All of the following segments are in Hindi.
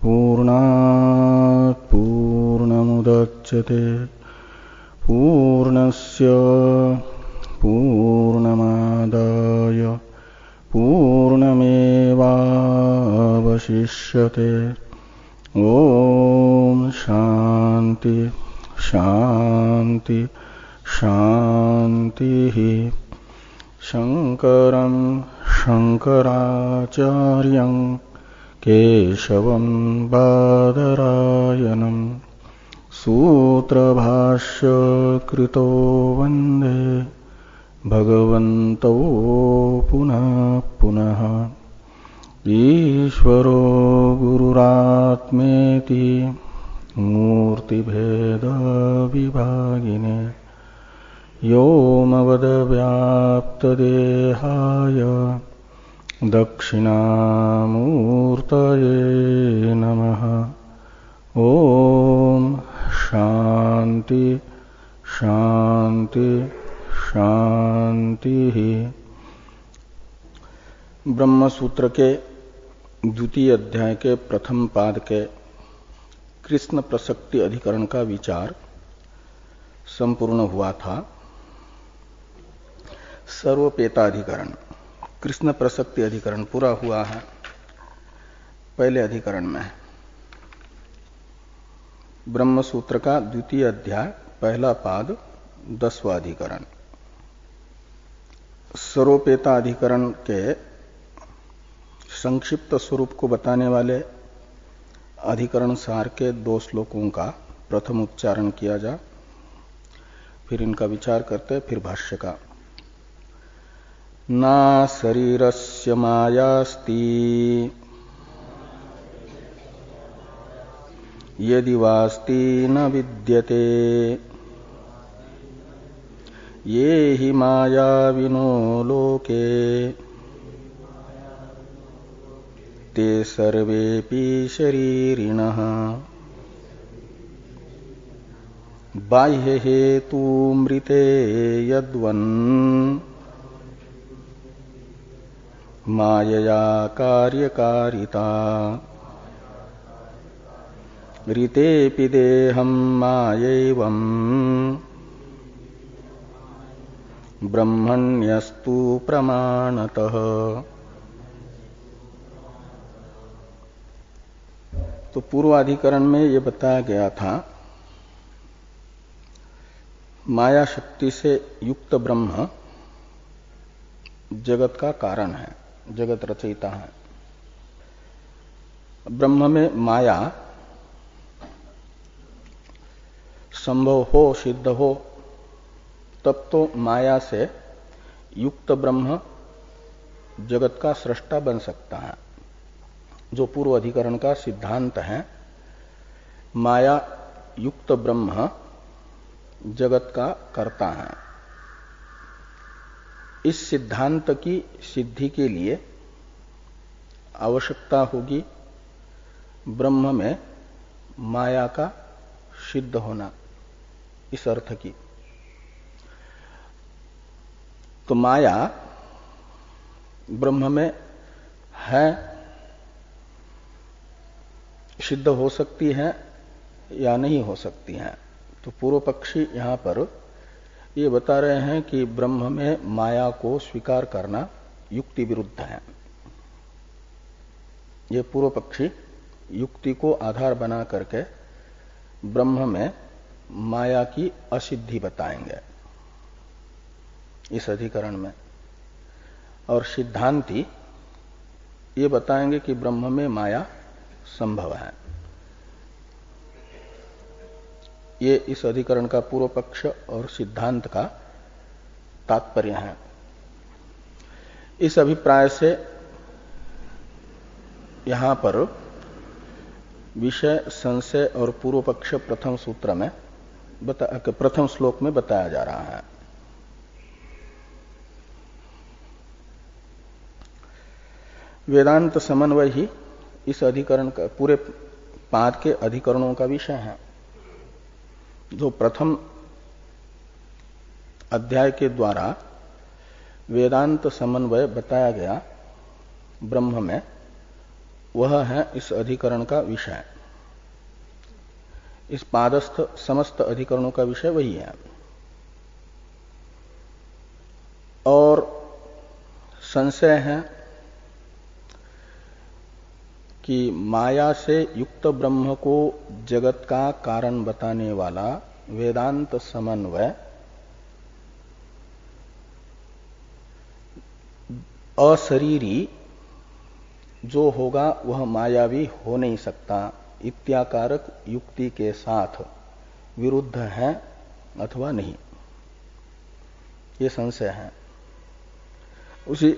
पूर्णात् पूर्णमुदच्यते पूर्णस्य पूर्णमादाय पूर्णमेवावशिष्यते। ओम शांति शांति शांति। शंकरं शंकराचार्यं केशवं बादरायणं सूत्रभाष्य कृतो वंदे भगवन्तौ पुनः पुनः। ईश्वरो गुरुरात्मेति मूर्तिभेद विभागिने व्योमवद्व्याप्तदेहाय दक्षिणामूर्तये नमः। ओम शांति शांति शांति। ब्रह्म सूत्र के द्वितीय अध्याय के प्रथम पाद के कृष्ण प्रसक्ति अधिकरण का विचार संपूर्ण हुआ था। सर्वपेताधिकरण कृष्ण प्रसक्ति अधिकरण पूरा हुआ है। पहले अधिकरण में ब्रह्म सूत्र का द्वितीय अध्याय पहला पाद 10वां अधिकरण। सर्वपेताधिकरण के संक्षिप्त स्वरूप को बताने वाले अधिकरण सार के 2 श्लोकों का प्रथम उच्चारण किया जा, फिर इनका विचार करते, फिर भाष्य का। ना शरीरस्य मायास्ति यदि वास्ति न विद्यते ये हि मायाविनो लोके ते सर्वेपि शरीरिणः। बाह्य हेतु मृते यद्वन् मायया कार्यकारिता ऋतेऽपि देहं मायैवं ब्रह्मण्यस्तु प्रमाणतः। तो पूर्वाधिकरण में ये बताया गया था माया शक्ति से युक्त ब्रह्म जगत का कारण है, जगत रचयिता है। ब्रह्म में माया संभव हो, सिद्ध हो, तब तो माया से युक्त ब्रह्म जगत का सृष्टा बन सकता है, जो पूर्व अधिकरण का सिद्धांत है। माया युक्त ब्रह्म जगत का कर्ता है। इस सिद्धांत की सिद्धि के लिए आवश्यकता होगी ब्रह्म में माया का सिद्ध होना, इस अर्थ की। तो माया ब्रह्म में है, सिद्ध हो सकती है या नहीं हो सकती है। तो पूर्व पक्षी यहां पर ये बता रहे हैं कि ब्रह्म में माया को स्वीकार करना युक्ति विरुद्ध है। ये पूर्व पक्षी युक्ति को आधार बना करके ब्रह्म में माया की असिद्धि बताएंगे इस अधिकरण में, और सिद्धांती ये बताएंगे कि ब्रह्म में माया संभव है। ये इस अधिकरण का पूर्व पक्ष और सिद्धांत का तात्पर्य है। इस अभिप्राय से यहां पर विषय, संशय और पूर्व पक्ष प्रथम सूत्र में प्रथम श्लोक में बताया जा रहा है। वेदांत समन्वय ही इस अधिकरण का, पूरे पाद के अधिकरणों का विषय है। जो प्रथम अध्याय के द्वारा वेदांत समन्वय बताया गया ब्रह्म में, वह है इस अधिकरण का विषय। इस पादस्थ समस्त अधिकरणों का विषय वही है। और संशय है कि माया से युक्त ब्रह्म को जगत का कारण बताने वाला वेदांत समन्वय अशरीरी जो होगा वह मायावी हो नहीं सकता इत्याकारक युक्ति के साथ विरुद्ध है अथवा नहीं, ये संशय है। उसी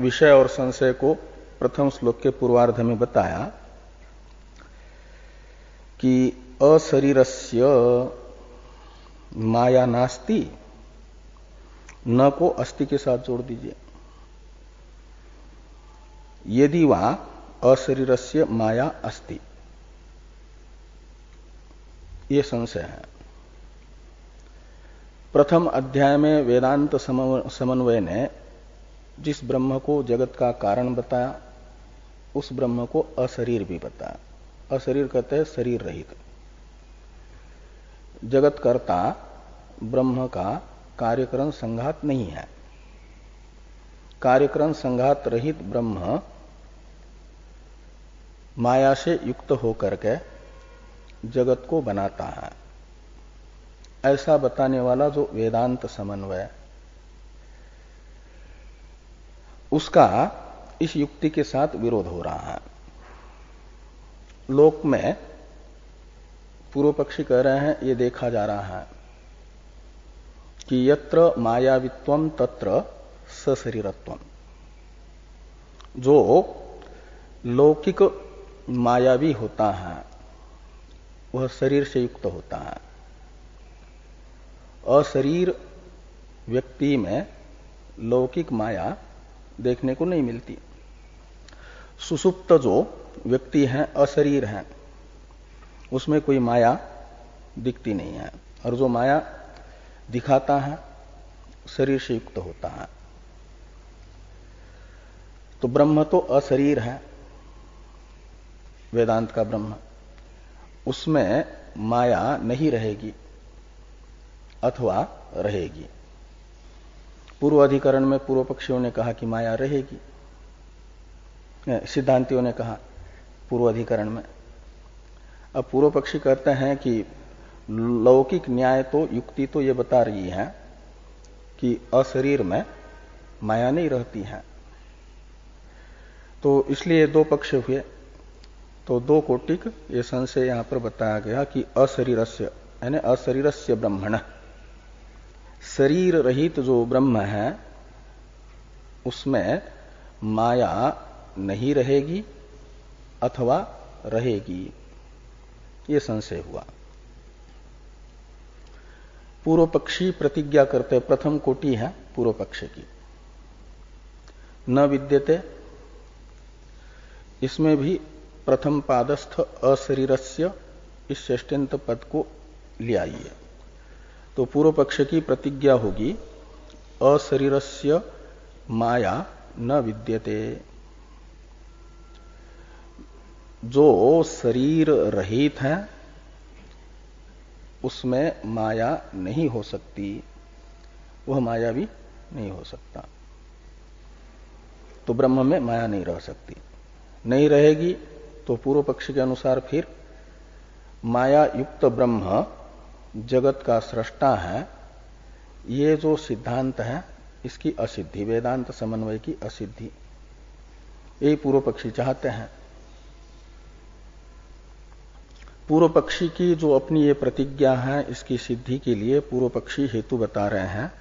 विषय और संशय को प्रथम श्लोक के पूर्वार्ध में बताया कि अशरीरस्य माया नास्ति, न को अस्ति के साथ जोड़ दीजिए। यदि वा अशरीरस्य माया अस्ति, ये संशय है। प्रथम अध्याय में वेदांत समन्वय ने जिस ब्रह्म को जगत का कारण बताया उस ब्रह्म को अशरीर भी बताया। अशरीर कहते हैं शरीर रहित। जगतकर्ता ब्रह्म का कार्यकरण संघात नहीं है। कार्यकरण संघात रहित ब्रह्म माया से युक्त होकर के जगत को बनाता है, ऐसा बताने वाला जो वेदांत समन्वय, उसका इस युक्ति के साथ विरोध हो रहा है। लोक में पूर्व पक्षी कह रहे हैं, ये देखा जा रहा है कि यत्र मायावित्वम तत्र सशरीरत्वम। जो लौकिक मायावी होता है वह शरीर से युक्त होता है। अशरीर व्यक्ति में लौकिक माया देखने को नहीं मिलती। सुषुप्त जो व्यक्ति है अशरीर है, उसमें कोई माया दिखती नहीं है, और जो माया दिखाता है शरीर से युक्त होता है। तो ब्रह्म तो अशरीर है, वेदांत का ब्रह्म, उसमें माया नहीं रहेगी अथवा रहेगी। पूर्व अधिकरण में पूर्व पक्षियों ने कहा कि माया रहेगी, सिद्धांतियों ने कहा पूर्व अधिकरण में। अब पूर्व पक्षी कहते हैं कि लौकिक न्याय तो युक्ति तो ये बता रही है कि अशरीर में माया नहीं रहती है, तो इसलिए दो पक्ष हुए। तो दो कोटिक ये संशय यहां पर बताया गया कि अशरीरस्य यानी अशरीरस्य ब्रह्मण, शरीर रहित जो ब्रह्म है उसमें माया नहीं रहेगी अथवा रहेगी, ये संशय हुआ। पूर्व पक्षी प्रतिज्ञा करते, प्रथम कोटि है पूर्व पक्ष की, न विद्यते, इसमें भी प्रथम पादस्थ अशरीरस्य इस षष्ठ्यंत पद को ले आइए। तो पूर्व पक्ष की प्रतिज्ञा होगी अशरीरस्य माया न विद्यते। जो शरीर रहित है उसमें माया नहीं हो सकती, वह माया भी नहीं हो सकता। तो ब्रह्म में माया नहीं रह सकती, नहीं रहेगी। तो पूर्व पक्ष के अनुसार फिर माया युक्त ब्रह्म जगत का सृष्टा है, ये जो सिद्धांत है इसकी असिद्धि, वेदांत समन्वय की असिद्धि, यही पूर्व पक्षी चाहते हैं। पूर्व पक्षी की जो अपनी ये प्रतिज्ञा है, इसकी सिद्धि के लिए पूर्व पक्षी हेतु बता रहे हैं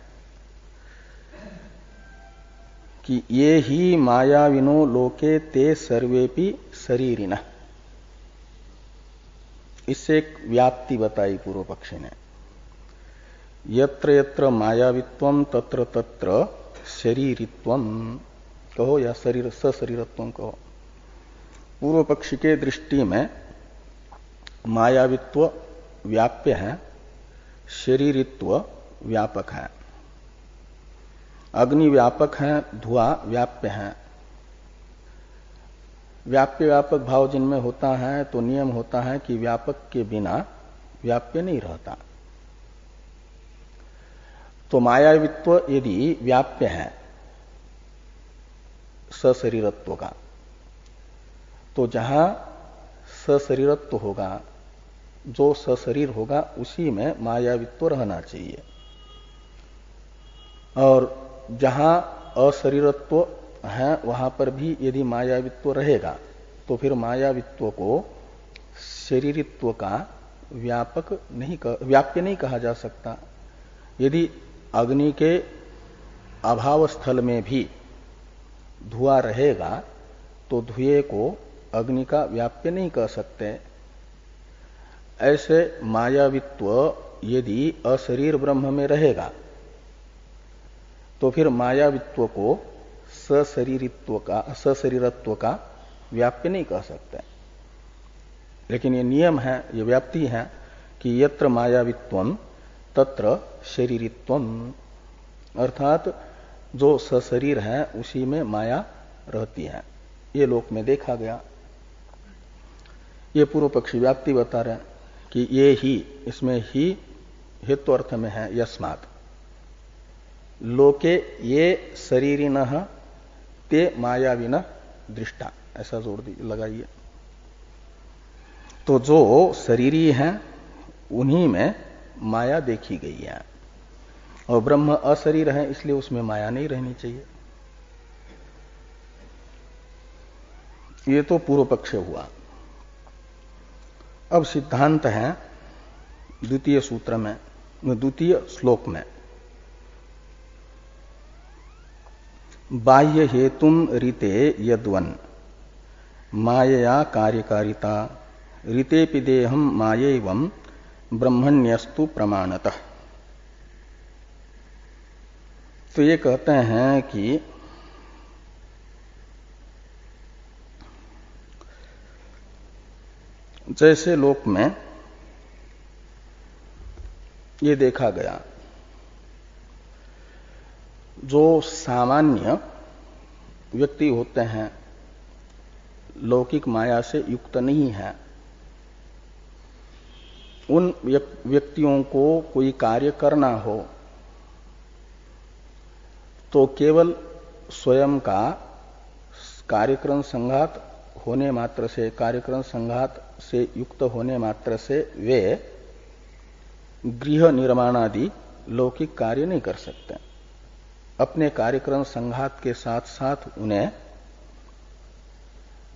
कि ये ही मायाविनो लोके ते सर्वेपि शरीरिण। इससे एक व्याप्ति बताई पूर्व पक्षी ने, यत्र यत्र मायावित्वम तत्र तत्र शरीरित्वम कहो या शरीर सशरीरत्वम कहो। पूर्व पक्षी के दृष्टि में मायावित्व व्याप्य है, शरीरित्व व्यापक है। अग्नि व्यापक है, धुआं व्याप्य है। व्याप्य व्यापक भाव जिनमें होता है तो नियम होता है कि व्यापक के बिना व्याप्य नहीं रहता। तो मायावित्व यदि व्याप्य है सशरीरत्व का, तो जहां सशरीरत्व होगा, जो सशरीर होगा, उसी में मायावित्व रहना चाहिए। और जहां अशरीरत्व है वहां पर भी यदि मायावित्व रहेगा तो फिर मायावित्व को शरीरित्व का व्याप्य नहीं कहा जा सकता। यदि अग्नि के अभाव स्थल में भी धुआं रहेगा तो धुएं को अग्नि का व्याप्य नहीं कह सकते। ऐसे मायावित्व यदि अशरीर ब्रह्म में रहेगा तो फिर मायावित्व को सशरीरत्व का व्याप्य नहीं कह सकते। लेकिन ये नियम है, ये व्याप्ति है कि यत्र मायावित्वम तत्र शरीरित्वम, अर्थात जो सशरीर है उसी में माया रहती है। ये लोक में देखा गया। ये पूर्व पक्षी व्याप्ति बता रहे हैं कि ये ही, इसमें ही हेतु अर्थ में है यस्मात् लोके ये शरीरिणः ते मायाविनः दृष्टा, ऐसा जोड़ लगाइए। तो जो शरीरी हैं उन्हीं में माया देखी गई है, और ब्रह्म अशरीर है इसलिए उसमें माया नहीं रहनी चाहिए। ये तो पूर्व पक्ष हुआ। अब सिद्धांत है द्वितीय सूत्र में, द्वितीय श्लोक में, बाह्य हेतुम रीते यद्वन मायया कार्यकारिता रीतेपि देहम मायैवं ब्रह्मण्यस्तु प्रमाणतः। तो ये कहते हैं कि जैसे लोक में ये देखा गया, जो सामान्य व्यक्ति होते हैं लौकिक माया से युक्त नहीं है, उन व्यक्तियों को कोई कार्य करना हो तो केवल स्वयं का कार्यक्रम संघात होने मात्र से, कार्यक्रम संघात से युक्त होने मात्र से वे गृह निर्माण आदि लौकिक कार्य नहीं कर सकते। अपने कार्यक्रम संघात के साथ साथ उन्हें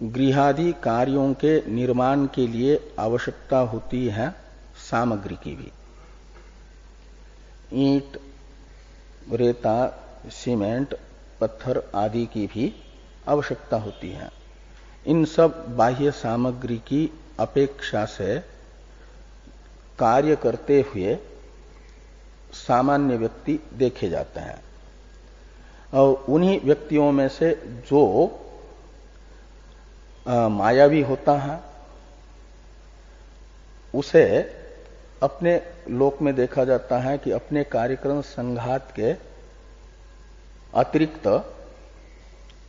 गृहादि कार्यों के निर्माण के लिए आवश्यकता होती है सामग्री की भी। ईंट, रेता, सीमेंट, पत्थर आदि की भी आवश्यकता होती है। इन सब बाह्य सामग्री की अपेक्षा से कार्य करते हुए सामान्य व्यक्ति देखे जाते हैं, और उन्हीं व्यक्तियों में से जो मायावी होता है उसे अपने लोक में देखा जाता है कि अपने कार्यक्रम संघात के अतिरिक्त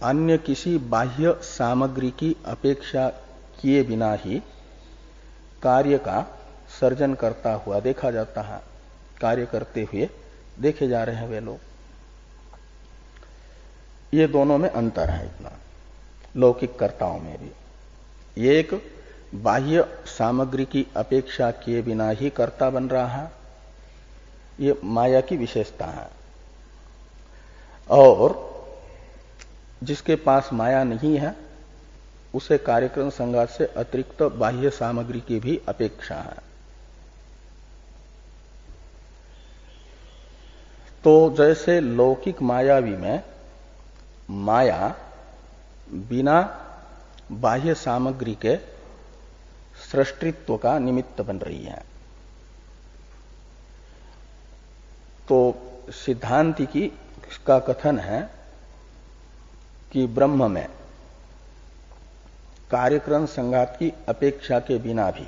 अन्य किसी बाह्य सामग्री की अपेक्षा किए बिना ही कार्य का सर्जन करता हुआ देखा जाता है, कार्य करते हुए देखे जा रहे हैं वे लोग। ये दोनों में अंतर है इतना, लौकिक कर्ताओं में भी। एक बाह्य सामग्री की अपेक्षा किए बिना ही कर्ता बन रहा है, ये माया की विशेषता है। और जिसके पास माया नहीं है उसे कार्यक्रम संघात से अतिरिक्त बाह्य सामग्री की भी अपेक्षा है। तो जैसे लौकिक मायावी में माया बिना बाह्य सामग्री के सृष्टित्व का निमित्त बन रही है, तो सिद्धांति की का कथन है कि ब्रह्म में कार्यक्रम संघात की अपेक्षा के बिना भी,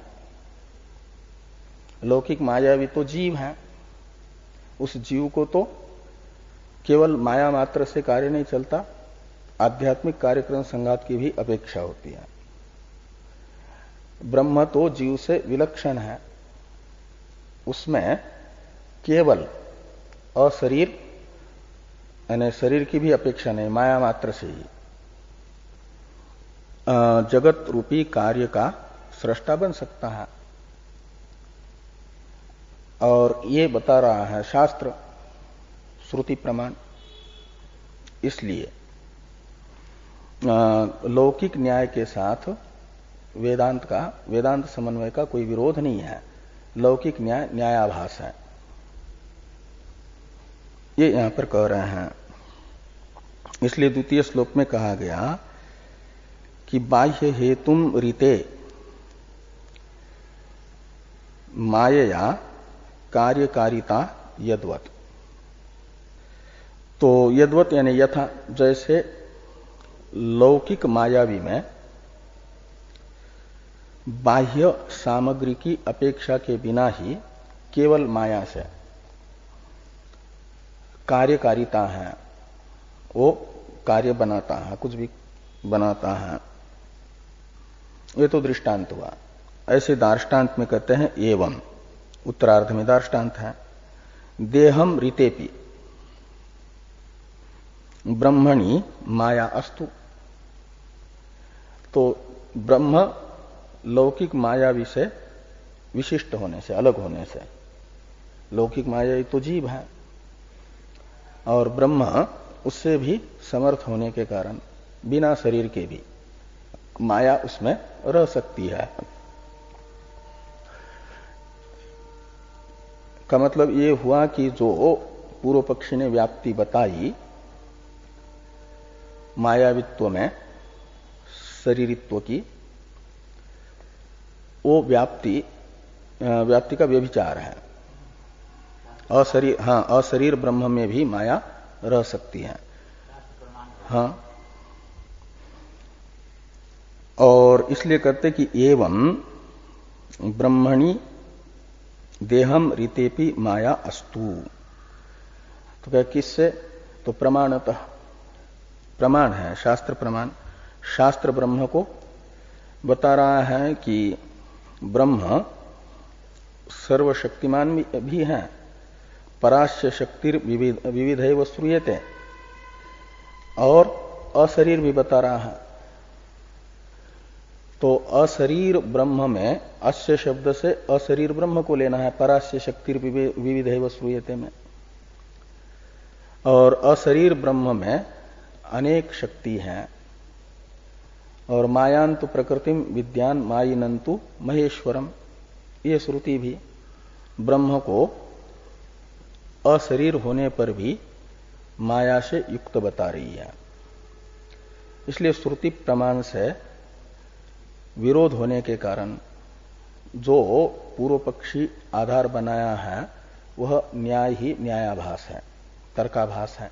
लौकिक मायावी तो जीव है, उस जीव को तो केवल माया मात्र से कार्य नहीं चलता, आध्यात्मिक कार्यक्रम संघात की भी अपेक्षा होती है। ब्रह्म तो जीव से विलक्षण है, उसमें केवल अशरीर यानी शरीर की भी अपेक्षा नहीं, माया मात्र से ही जगत रूपी कार्य का सृष्टा बन सकता है। और ये बता रहा है शास्त्र, श्रुति प्रमाण। इसलिए लौकिक न्याय के साथ वेदांत समन्वय का कोई विरोध नहीं है। लौकिक न्याय न्यायाभास है, ये यहां पर कह रहे हैं। इसलिए द्वितीय श्लोक में कहा गया कि बाह्य हेतुम रीते मायया कार्यकारिता यद्वत। तो यद्वत यानी यथा, जैसे लौकिक मायावी में बाह्य सामग्री की अपेक्षा के बिना ही केवल माया से कार्यकारिता है, वो कार्य बनाता है, कुछ भी बनाता है। ये तो दृष्टांत हुआ। ऐसे दार्ष्टान्त में कहते हैं एवं, उत्तरार्ध में दार्ष्टान्त है। देहम रीतेपि ब्रह्मणि माया अस्तु। तो ब्रह्म लौकिक मायावी से विशिष्ट होने से, अलग होने से, लौकिक माया तो जीव है और ब्रह्म उससे भी समर्थ होने के कारण बिना शरीर के भी माया उसमें रह सकती है। का मतलब ये हुआ कि जो पूर्व पक्षी ने व्याप्ति बताई मायावित्व में शरीरित्व की, वो व्याप्ति का व्यभिचार है। अशरीर ब्रह्म में भी माया रह सकती है। हाँ, और इसलिए कहते कि एवं ब्रह्मणि देहम रीतेपि माया अस्तु। तो क्या किससे? तो प्रमाणतः, प्रमाण है, शास्त्र प्रमाण। शास्त्र ब्रह्म को बता रहा है कि ब्रह्म सर्वशक्तिमान भी है, परास्य शक्तिर विविधैव श्रूयते, और अशरीर भी बता रहा है। तो अशरीर ब्रह्म में अस्य शब्द से अशरीर ब्रह्म को लेना है, परास्य शक्तिर विविधैव श्रूयते में। और अशरीर ब्रह्म में अनेक शक्ति हैं, और मायांतु प्रकृतिम विद्यान मायिनंतु महेश्वरम, ये श्रुति भी ब्रह्म को अशरीर होने पर भी माया से युक्त बता रही है। इसलिए श्रुति प्रमाण से विरोध होने के कारण जो पूर्व पक्षी आधार बनाया है वह न्याय ही न्यायाभास है, तर्काभास है।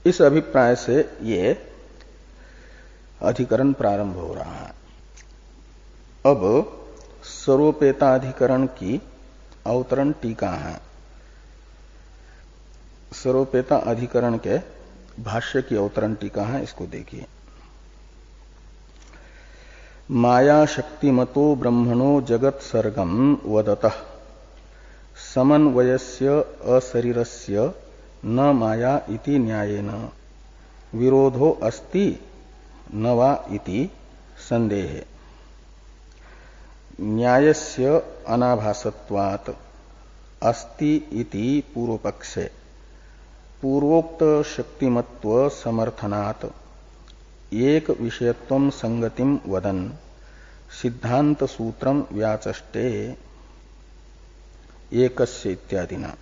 इस अभिप्राय से ये अधिकरण प्रारंभ हो रहा है। अब सर्वोपेताधिकरण की अवतरण टीका है। सर्वोपेता अधिकरण के भाष्य की अवतरण टीका है, इसको देखिए। माया शक्तिमतो ब्रह्मणो जगत सर्गम वदतः समन्वयस्य अशरीरस्य न माया इति न्यायेन विरोधो अस्ति न वा इति संदेहे। न्यायस्य अनाभासत्वात् अस्ति इति पूर्वपक्षे पूर्वोक्त शक्तिमत्व समर्थनात् एक विषयत्वं संगतिम वदन सिद्धांत सूत्रम व्याचष्टे एकस्य इत्यादिना।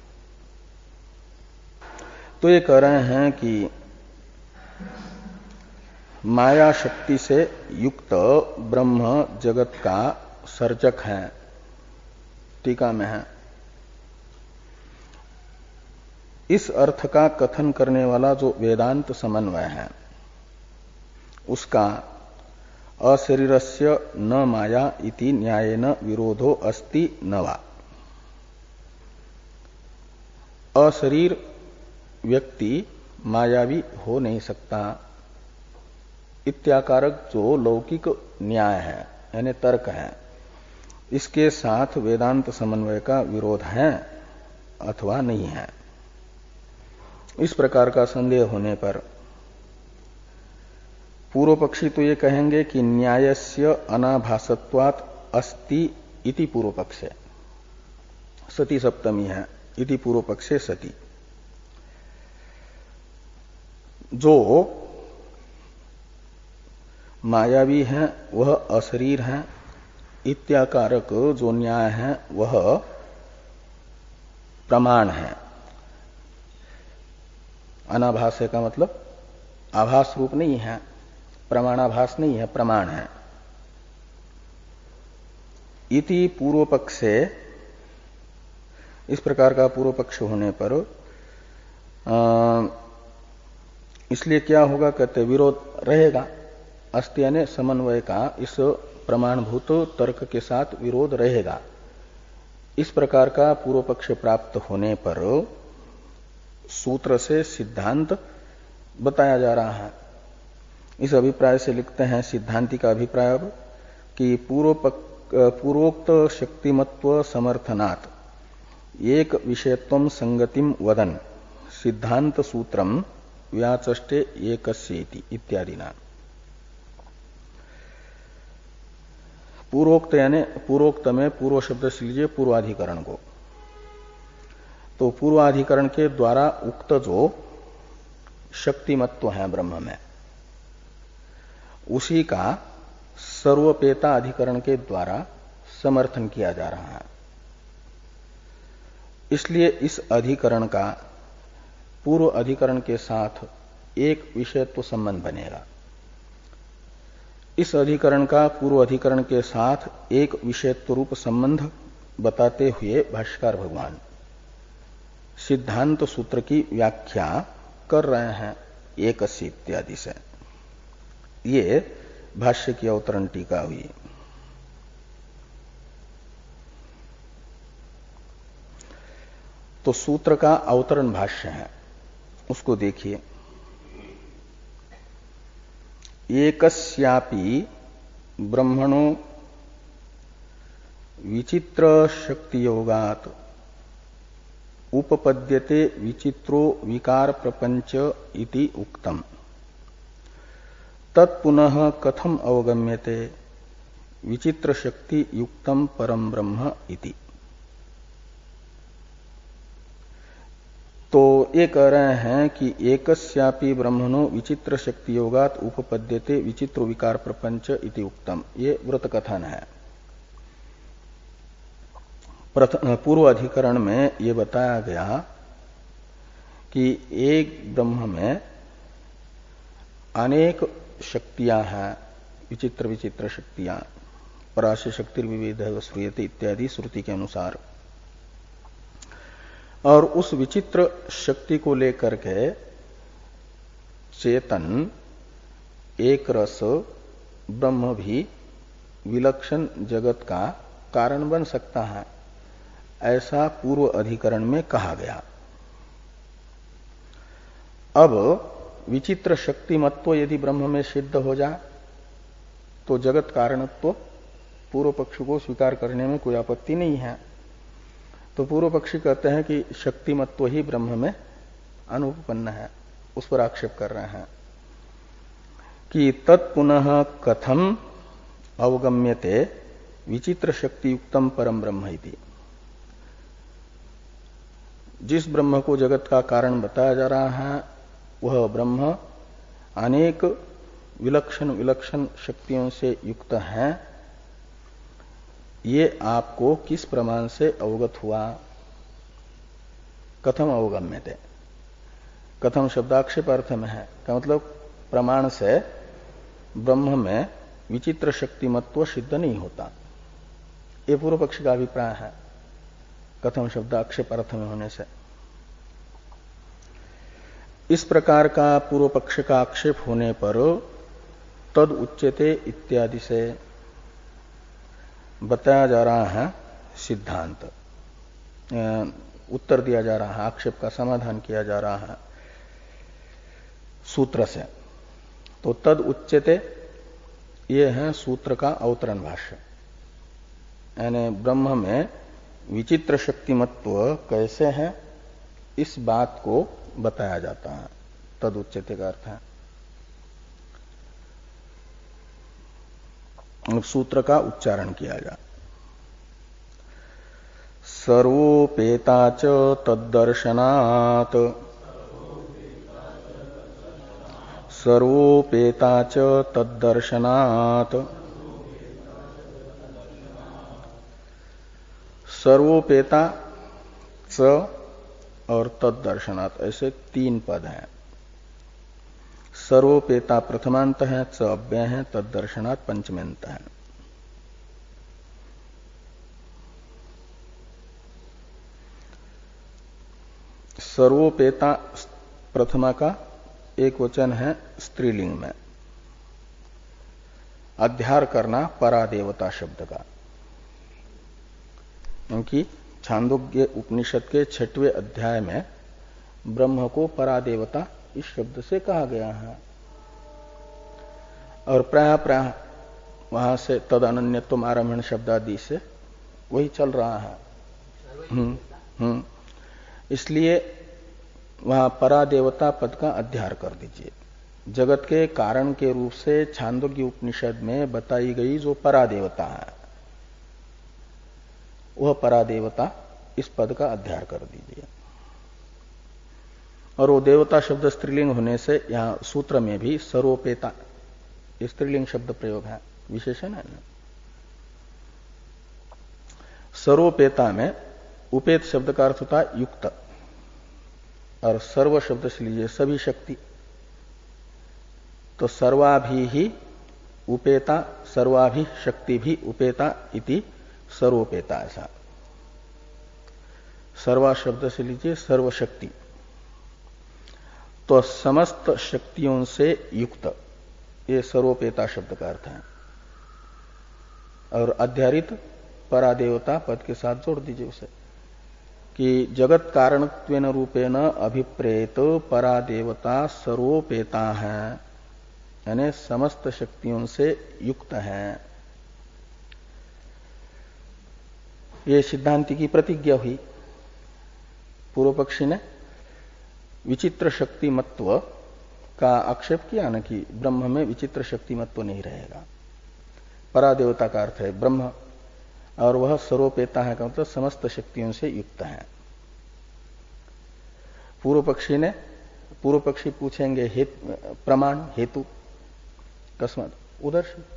तो ये कह रहे हैं कि माया शक्ति से युक्त ब्रह्म जगत का सर्जक है, टीका में है। इस अर्थ का कथन करने वाला जो वेदांत समन्वय है उसका अशरीरस्य न माया इति न्यायेन विरोधो अस्ति न वा। अशरीर व्यक्ति मायावी हो नहीं सकता। इत्याकारक जो लौकिक न्याय है यानी तर्क है, इसके साथ वेदांत समन्वय का विरोध है अथवा नहीं है। इस प्रकार का संदेह होने पर पूर्व पक्षी तो ये कहेंगे कि न्यायस्य अनाभासत्वात् अस्ति इति पूर्व पक्षे, सती सप्तमी है, इति पूर्व पक्षे सती। जो मायावी है वह अशरीर है, इत्याकारक जो न्याय है वह प्रमाण है। अनाभास का मतलब आभास रूप नहीं है, प्रमाणाभास नहीं है, प्रमाण है। इति पूर्व पक्ष से, इस प्रकार का पूर्व पक्ष होने पर इसलिए क्या होगा कहते विरोध रहेगा। अस्ति यानी समन्वय का इस प्रमाणभूत तर्क के साथ विरोध रहेगा। इस प्रकार का पूर्व पक्ष प्राप्त होने पर सूत्र से सिद्धांत बताया जा रहा है। इस अभिप्राय से लिखते हैं सिद्धांति का अभिप्राय अब कि पूर्वोक्त शक्तिमत्व समर्थनात् एक विषयत्वं संगतिम वदन सिद्धांत सूत्रम व्याचष्टे एकस्येति इत्यादिना। पूर्वोक्त यानी पूर्वोक्त में पूर्व शब्द से लीजिए पूर्वाधिकरण को, तो पूर्वाधिकरण के द्वारा उक्त जो शक्तिमत्व है ब्रह्म में, उसी का सर्वपेता अधिकरण के द्वारा समर्थन किया जा रहा है। इसलिए इस अधिकरण का पूर्व अधिकरण के साथ एक विषयत्व संबंध बनेगा। इस अधिकरण का पूर्व अधिकरण के साथ एक विषयत्व रूप संबंध बताते हुए भाष्यकार भगवान सिद्धांत सूत्र की व्याख्या कर रहे हैं एकस्य इत्यादि से। ये भाष्य की अवतरण टीका हुई। तो सूत्र का अवतरण भाष्य है, उसको देखिए। एकस्यापि ब्रह्मणो विचित्र शक्ति योगात् उपपद्यते विचित्रो विकार प्रपंच इति उक्तम तत्पुनः कथम अवगम्यते विचित्र शक्ति युक्तम परम ब्रह्म इति। तो ये कह रहे हैं कि एकस्यापि ब्रह्मणो विचित्र शक्ति योगात् उपपद्यते विचित्र विकार प्रपंच इति उक्तम, ये व्रत कथन है। पूर्व अधिकरण में ये बताया गया कि एक ब्रह्म में अनेक शक्तियां हैं, विचित्र विचित्र शक्तियां, पराशय शक्ति विविध श्रूयते इत्यादि श्रुति के अनुसार। और उस विचित्र शक्ति को लेकर के चेतन एक रस ब्रह्म भी विलक्षण जगत का कारण बन सकता है, ऐसा पूर्व अधिकरण में कहा गया। अब विचित्र शक्तिमत्व यदि ब्रह्म में सिद्ध हो जाए तो जगत कारणत्व पूर्व पक्ष को स्वीकार करने में कोई आपत्ति नहीं है। तो पूर्व पक्षी कहते हैं कि शक्तिमत्व ही ब्रह्म में अनुपन्न है, उस पर आक्षेप कर रहे हैं कि तत्पुनः कथम अवगम्यते विचित्र शक्ति युक्तम परम ब्रह्म इति। जिस ब्रह्म को जगत का कारण बताया जा रहा है वह ब्रह्म अनेक विलक्षण विलक्षण शक्तियों से युक्त है, ये आपको किस प्रमाण से अवगत हुआ। कथम अवगम्यते, कथम शब्दाक्षेप अर्थ में है, का मतलब प्रमाण से ब्रह्म में विचित्र शक्तिमत्व सिद्ध नहीं होता, ये पूर्व पक्षी का अभिप्राय है कथम शब्दाक्षेप अर्थ में होने से। इस प्रकार का पूर्व पक्ष का आक्षेप होने पर तद उच्यते इत्यादि से बताया जा रहा है सिद्धांत, उत्तर दिया जा रहा है, आक्षेप का समाधान किया जा रहा है सूत्र से। तो तद उच्यते ये है सूत्र का अवतरण भाष्य। यानी ब्रह्म में विचित्र शक्तिमत्व कैसे है इस बात को बताया जाता है। तद उच्यते का अर्थ है सूत्र का उच्चारण किया जाए। सर्वोपेता च तद्दर्शनात्, सर्वोपेता च तद्दर्शनात्, सर्वोपेता च और तद्दर्शनात् ऐसे तीन पद हैं। सर्वोपेता प्रथमांत है, च अव्यय है, तद्दर्शनात् पंचमेंत है। सर्वोपेता प्रथमा का एक वचन है स्त्रीलिंग में, अध्यार करना परादेवता शब्द का, क्योंकि छांदोग्य उपनिषद के 6वें अध्याय में ब्रह्म को परादेवता इस शब्द से कहा गया है। और प्राय वहां से तद अनन्यत्व आरम्भण शब्दादि से वही चल रहा है। इसलिए वहां परादेवता पद का अध्यार कर दीजिए। जगत के कारण के रूप से छांदोग्य उपनिषद में बताई गई जो परादेवता है वह परादेवता इस पद का अध्यार कर दीजिए। और वो देवता शब्द स्त्रीलिंग होने से यहां सूत्र में भी सर्वोपेता स्त्रीलिंग शब्द प्रयोग है, विशेषण है ना। सर्वोपेता में उपेत शब्द का अर्थ होता है युक्त, और सर्व शब्द से लीजिए सभी शक्ति। तो सर्वाभि ही उपेता, सर्वाभि शक्ति भी उपेता इति सर्वोपेता, ऐसा। सर्वा शब्द से लीजिए सर्वशक्ति, तो समस्त शक्तियों से युक्त, ये सर्वोपेता शब्द का अर्थ है। और अध्यारित परादेवता पद के साथ जोड़ दीजिए उसे, कि जगत कारणत्वेन रूपेण अभिप्रेत परादेवता सर्वोपेता है, यानी समस्त शक्तियों से युक्त है। ये सिद्धांति की प्रतिज्ञा हुई। पूर्व पक्षी ने विचित्र शक्तिमत्व का आक्षेप किया न कि ब्रह्म में विचित्र शक्तिमत्व नहीं रहेगा। परादेवता का अर्थ है ब्रह्म, और वह सर्वोपेता है का मतलब समस्त शक्तियों से युक्त है। पूर्व पक्षी पूछेंगे प्रमाण हेतु कस्मत उधर से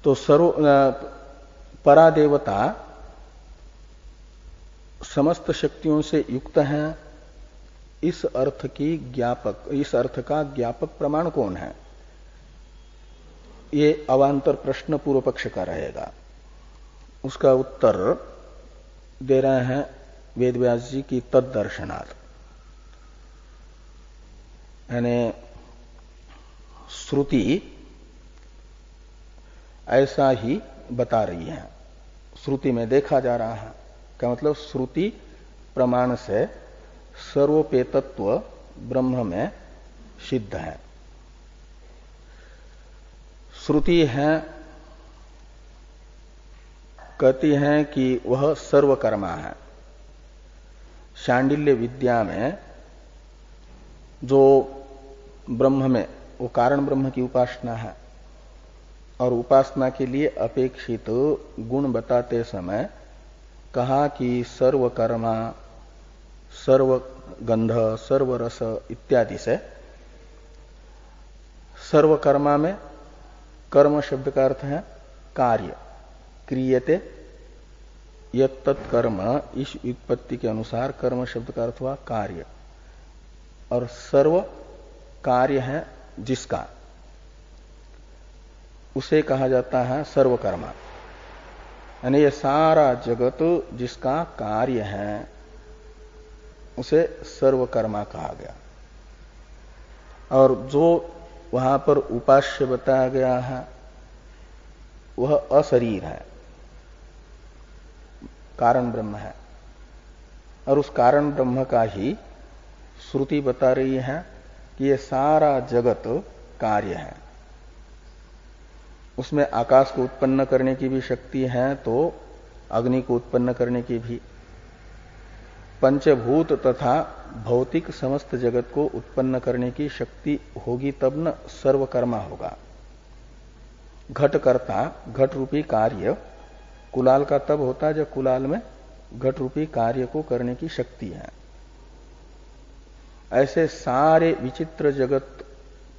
तो परादेवता समस्त शक्तियों से युक्त है, इस अर्थ का ज्ञापक प्रमाण कौन है? ये अवांतर प्रश्न पूर्व पक्ष का रहेगा। उसका उत्तर दे रहे हैं वेदव्यास जी की तद्दर्शनात्, यानी श्रुति ऐसा ही बता रही है। श्रुति में देखा जा रहा है, क्या मतलब श्रुति प्रमाण से सर्वोपेतत्व ब्रह्म में सिद्ध है। श्रुति है कहती है कि वह सर्वकर्मा है। शांडिल्य विद्या में जो ब्रह्म में वो कारण ब्रह्म की उपासना है, और उपासना के लिए अपेक्षित गुण बताते समय कहा कि सर्वकर्मा, सर्वगंध, सर्वरस इत्यादि से। सर्वकर्मा में कर्म शब्द का अर्थ है कार्य, क्रियते यत्तत्कर्म, इस व्युत्पत्ति के अनुसार कर्म शब्द का अर्थ हुआ कार्य, और सर्व कार्य है जिसका, उसे कहा जाता है सर्वकर्मा। यानी ये सारा जगत जिसका कार्य है उसे सर्वकर्मा कहा गया। और जो वहां पर उपास्य बताया गया है वह अशरीर है, कारण ब्रह्म है। और उस कारण ब्रह्म का ही श्रुति बता रही है कि ये सारा जगत कार्य है। उसमें आकाश को उत्पन्न करने की भी शक्ति है, तो अग्नि को उत्पन्न करने की भी, पंचभूत तथा भौतिक समस्त जगत को उत्पन्न करने की शक्ति होगी तब न सर्वकर्मा होगा। घटकर्ता, घट रूपी कार्य कुलाल का तब होता है जब कुलाल में घट रूपी कार्य को करने की शक्ति है। ऐसे सारे विचित्र जगत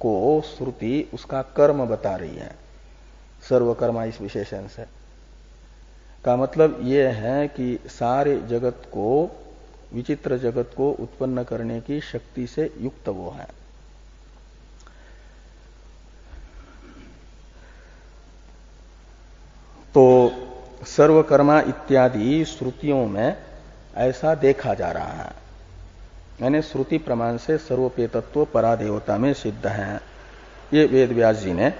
को श्रुति उसका कर्म बता रही है सर्वकर्मा इस विशेषण से। का मतलब यह है कि सारे जगत को, विचित्र जगत को उत्पन्न करने की शक्ति से युक्त वो है। तो सर्वकर्मा इत्यादि श्रुतियों में ऐसा देखा जा रहा है, यानी श्रुति प्रमाण से सर्वपेतत्व परादेवता में सिद्ध है। ये वेद व्यास जी ने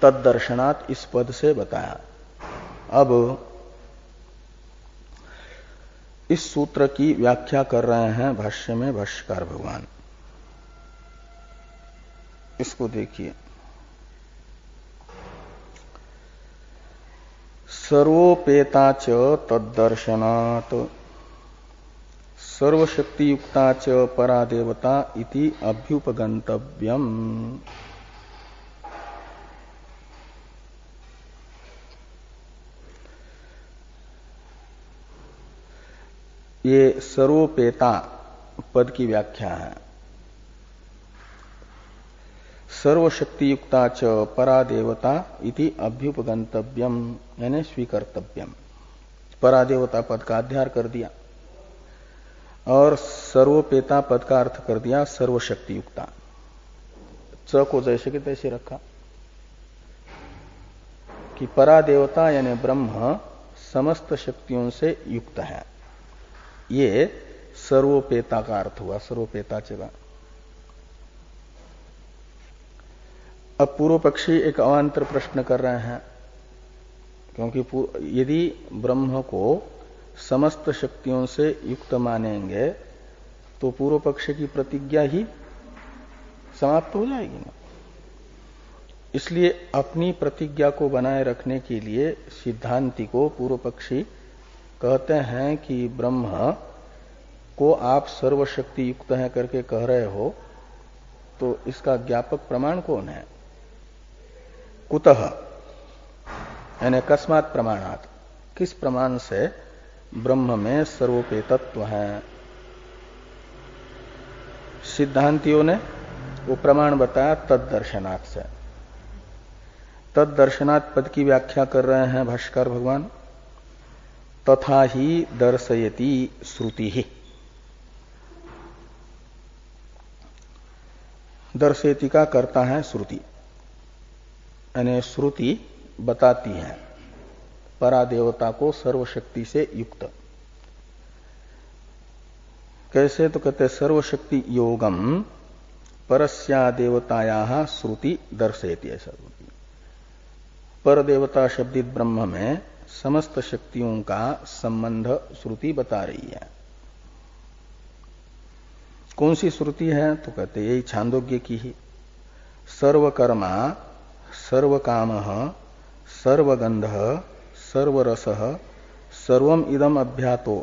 तद्दर्शनात् इस पद से बताया। अब इस सूत्र की व्याख्या कर रहे हैं भाष्य में भाष्यकार भगवान। इसको देखिए, सर्वोपेता च तद्दर्शनात् सर्वशक्ति युक्ता च परादेवता इति अभ्युपगंतव्यम। ये सर्वोपेता पद की व्याख्या है। सर्वशक्ति युक्ता च परादेवता इति अभ्युपगंतव्यम, यानी स्वीकर्तव्यम। परादेवता पद का अध्यार कर दिया और सर्वोपेता पद का अर्थ कर दिया सर्वशक्ति युक्ता। च को जैसे कि तैसे रखा कि परादेवता यानी ब्रह्म समस्त शक्तियों से युक्त है। ये सर्वोपेता का अर्थ हुआ, सर्वोपेता चला। अब पूर्व पक्षी एक अवान्तर प्रश्न कर रहे हैं, क्योंकि यदि ब्रह्म को समस्त शक्तियों से युक्त मानेंगे तो पूर्व पक्ष की प्रतिज्ञा ही समाप्त हो जाएगी ना। इसलिए अपनी प्रतिज्ञा को बनाए रखने के लिए सिद्धांति को पूर्व पक्षी कहते हैं कि ब्रह्म को आप सर्वशक्ति युक्त है करके कह रहे हो, तो इसका ज्ञापक प्रमाण कौन है? कुतः यानी कस्मात् प्रमाणात्, किस प्रमाण से ब्रह्म में सर्वोपेतत्व है? सिद्धांतियों ने वो प्रमाण बताया तद्दर्शनात् से। तद्दर्शनात् पद की व्याख्या कर रहे हैं भाष्यकार भगवान। तथा ही दर्शयति श्रुति ही। दर्शयति का करता है श्रुति, यानी श्रुति बताती है परादेवता को सर्वशक्ति से युक्त। कैसे? तो कहते सर्वशक्ति योगम परस्या देवताया श्रुति दर्शयति। ऐसा पर देवता शब्दित ब्रह्म में समस्त शक्तियों का संबंध श्रुति बता रही है। कौन सी श्रुति है? तो कहते यही छांदोग्य की ही। सर्वकर्मा सर्वकामः सर्वगंधः सर्वरसः सर्वम इदम अभ्यातो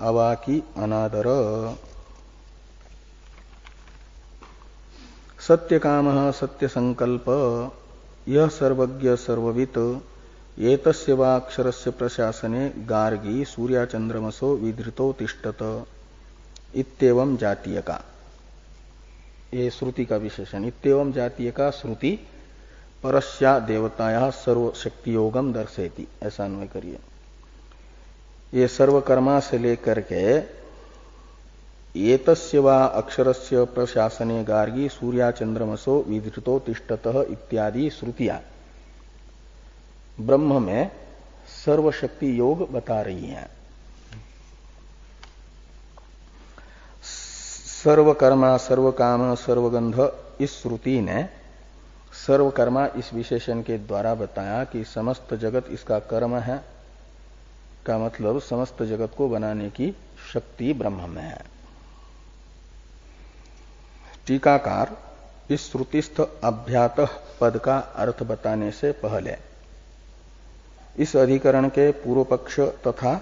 अवाकी अनादर। सत्यकामः सत्यसंकल्प यह सर्वज्ञ सर्ववित् एतस्य वा अक्षरस्य प्रशासने गार्गी सूर्याचंद्रमसो विधृतो तिष्ठत इत्येवं जातीय का। ये श्रुति का विशेषण। इत्येवं जातीय का श्रुति परस्या देवताया सर्वशक्ति योगम दर्शयति, ऐसा अन्वय करिए। ये सर्वकर्मा से लेकर के एतस्य वा अक्षरस्य प्रशासने गार्गी सूर्याचंद्रमसो विधृतो तिष्ठतः इत्यादि श्रुतियां ब्रह्म में सर्वशक्ति योग बता रही हैं। सर्वकर्मा सर्वकाम सर्वगंध, इस श्रुति ने सर्वकर्मा इस विशेषण के द्वारा बताया कि समस्त जगत इसका कर्म है का मतलब समस्त जगत को बनाने की शक्ति ब्रह्म में है। टीकाकार इस श्रुतिस्थ अभ्यात पद का अर्थ बताने से पहले इस अधिकरण के पूर्व पक्ष तथा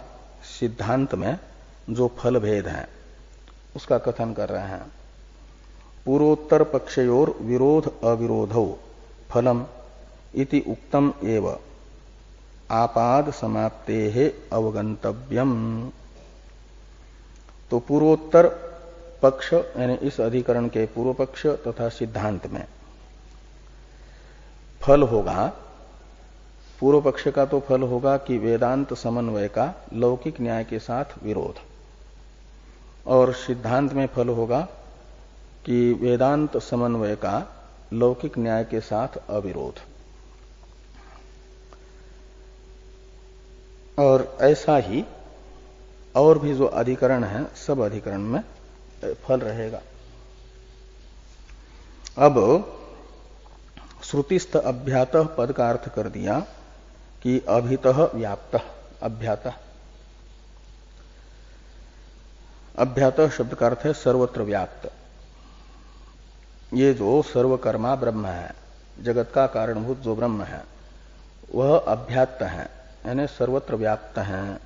सिद्धांत में जो फल भेद है उसका कथन कर रहे हैं। पूर्वोत्तर पक्षयोर विरोध अविरोधौ फलम इति उक्तम एव आपाद समाप्तेः अवगंतव्यम। तो पूर्वोत्तर पक्ष यानी इस अधिकरण के पूर्व पक्ष तथा सिद्धांत में फल होगा। पूर्व पक्ष का तो फल होगा कि वेदांत समन्वय का लौकिक न्याय के साथ विरोध, और सिद्धांत में फल होगा कि वेदांत समन्वय का लौकिक न्याय के साथ अविरोध। और ऐसा ही और भी जो अधिकरण है सब अधिकरण में फल रहेगा। अब श्रुतिस्थ अभ्यात पद का अर्थ कर दिया कि अभितः व्याप्त अभ्यात। अभ्यात शब्द का अर्थ है सर्वत्र व्याप्त। ये जो सर्वकर्मा ब्रह्म है, जगत का कारणभूत जो ब्रह्म है वह अभ्यात्त है यानी सर्वत्र व्याप्त है।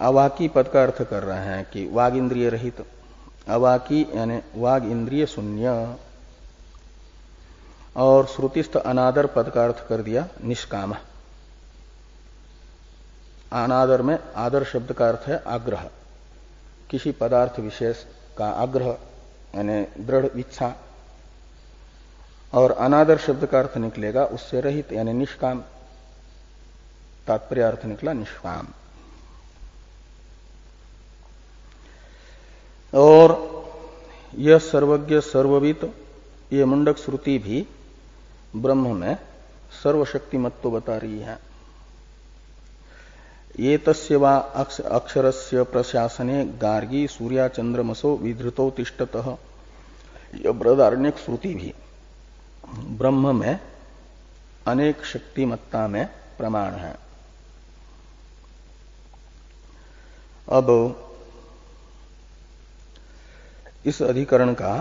अवाकी पद का अर्थ कर रहे हैं कि वाग इंद्रिय रहित। अवाकी यानी वाग इंद्रिय शून्य। और श्रुतिस्थ अनादर पद का अर्थ कर दिया निष्काम। अनादर में आदर शब्द का अर्थ है आग्रह, किसी पदार्थ विशेष का आग्रह यानी दृढ़ इच्छा। और अनादर शब्द का अर्थ निकलेगा उससे रहित यानी निष्काम। तात्पर्य अर्थ निकला निष्काम। और यह सर्वज्ञ सर्ववित ये मुंडक श्रुति भी ब्रह्म में सर्वशक्तिमत्व बता रही है। ये तस्य वा अक्षरस्य प्रशासने गार्गी सूर्याचंद्रमसो विधृतो तिष्ठतः। यह बृहदारण्यक श्रुति भी ब्रह्म में अनेक शक्तिमत्ता में प्रमाण है। अब इस अधिकरण का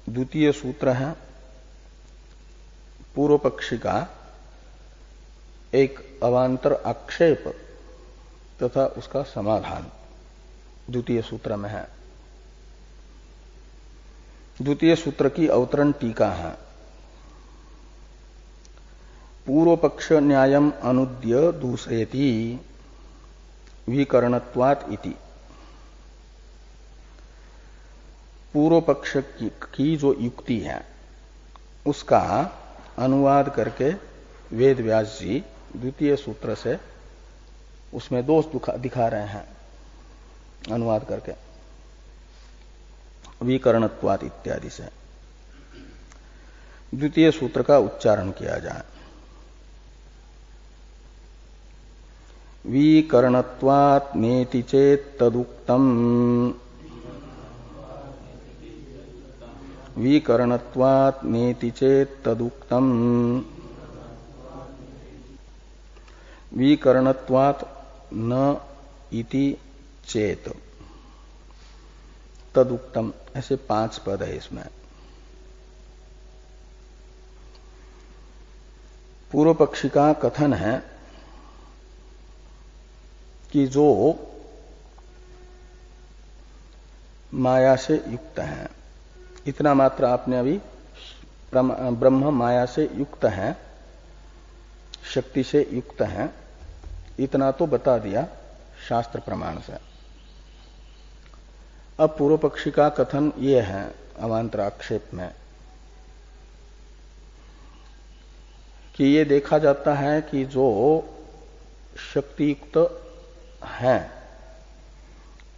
द्वितीय सूत्र है पूर्व पक्षी का एक अवांतर आक्षेप तथा उसका समाधान द्वितीय सूत्र में है। द्वितीय सूत्र की अवतरण टीका है। पूर्व पक्ष न्यायम अनुद्य दूसरेति विकरणत्वात् इति। पूर्व पक्ष की जो युक्ति है उसका अनुवाद करके वेद व्यास जी द्वितीय सूत्र से उसमें दोष दिखा रहे हैं अनुवाद करके विकरणत्वात् इत्यादि से। द्वितीय सूत्र का उच्चारण किया जाए। विकरणत्वात् नेति चेत् तदुक्तम्। विकरणत्वात् नेति चेत् तदुक्तम्। विकरणत्वात् न इति चेत तदुक्तम। ऐसे 5 पद है इसमें। पूर्व पक्षी का कथन है कि जो माया से युक्त है, इतना मात्र आपने अभी ब्रह्म माया से युक्त है, शक्ति से युक्त है, इतना तो बता दिया शास्त्र प्रमाण से। अब पूर्व पक्षी का कथन ये है अवांतराक्षेप में कि ये देखा जाता है कि जो शक्ति युक्त है